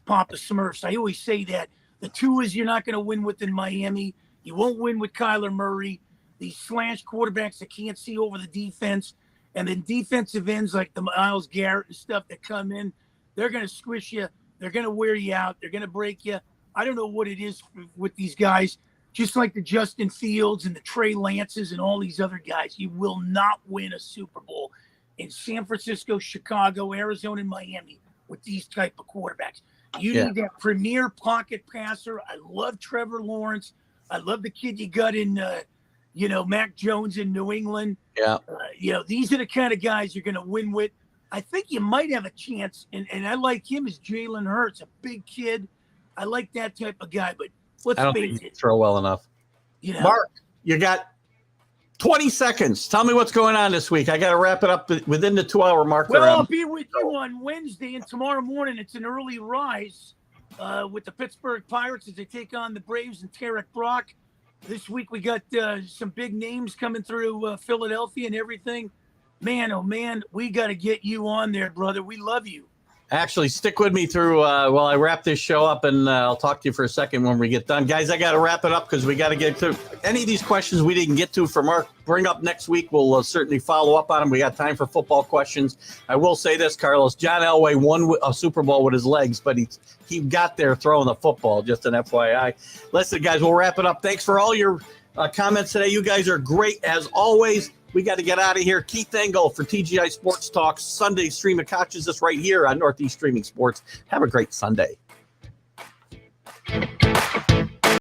Papa Smurfs. I always say that. The 2 is you're not going to win with in Miami. You won't win with Kyler Murray. These slash quarterbacks that can't see over the defense. And then defensive ends like the Myles Garrett and stuff that come in, they're going to squish you. They're going to wear you out. They're going to break you. I don't know what it is with these guys, just like the Justin Fields and the Trey Lances and all these other guys. You will not win a Super Bowl in San Francisco, Chicago, Arizona, and Miami with these type of quarterbacks. You need that premier pocket passer. I love Trevor Lawrence. I love the kid you got in Mac Jones in New England. Yeah. These are the kind of guys you're going to win with. I think you might have a chance, and I like him as Jalen Hurts, a big kid. I like that type of guy, but let's face it. Throw well enough. Mark, you got 20 seconds. Tell me what's going on this week. I got to wrap it up within the 2-hour mark. Well, I'll be with you on Wednesday, and tomorrow morning it's an early rise with the Pittsburgh Pirates as they take on the Braves and Tarek Brock. This week we got some big names coming through Philadelphia and everything. Man, oh man, we got to get you on there, brother. We love you. Actually, stick with me through while I wrap this show up, and I'll talk to you for a second when we get done. Guys, I got to wrap it up because we got to get to any of these questions we didn't get to for Mark. Bring up next week. We'll certainly follow up on them. We got time for football questions. I will say this, Carlos. John Elway won a Super Bowl with his legs, but he got there throwing the football, just an FYI. Listen, guys, we'll wrap it up. Thanks for all your comments today. You guys are great, as always. We got to get out of here. Keith Engel for TGI Sports Talk. Sunday stream of catches us right here on Northeast Streaming Sports. Have a great Sunday.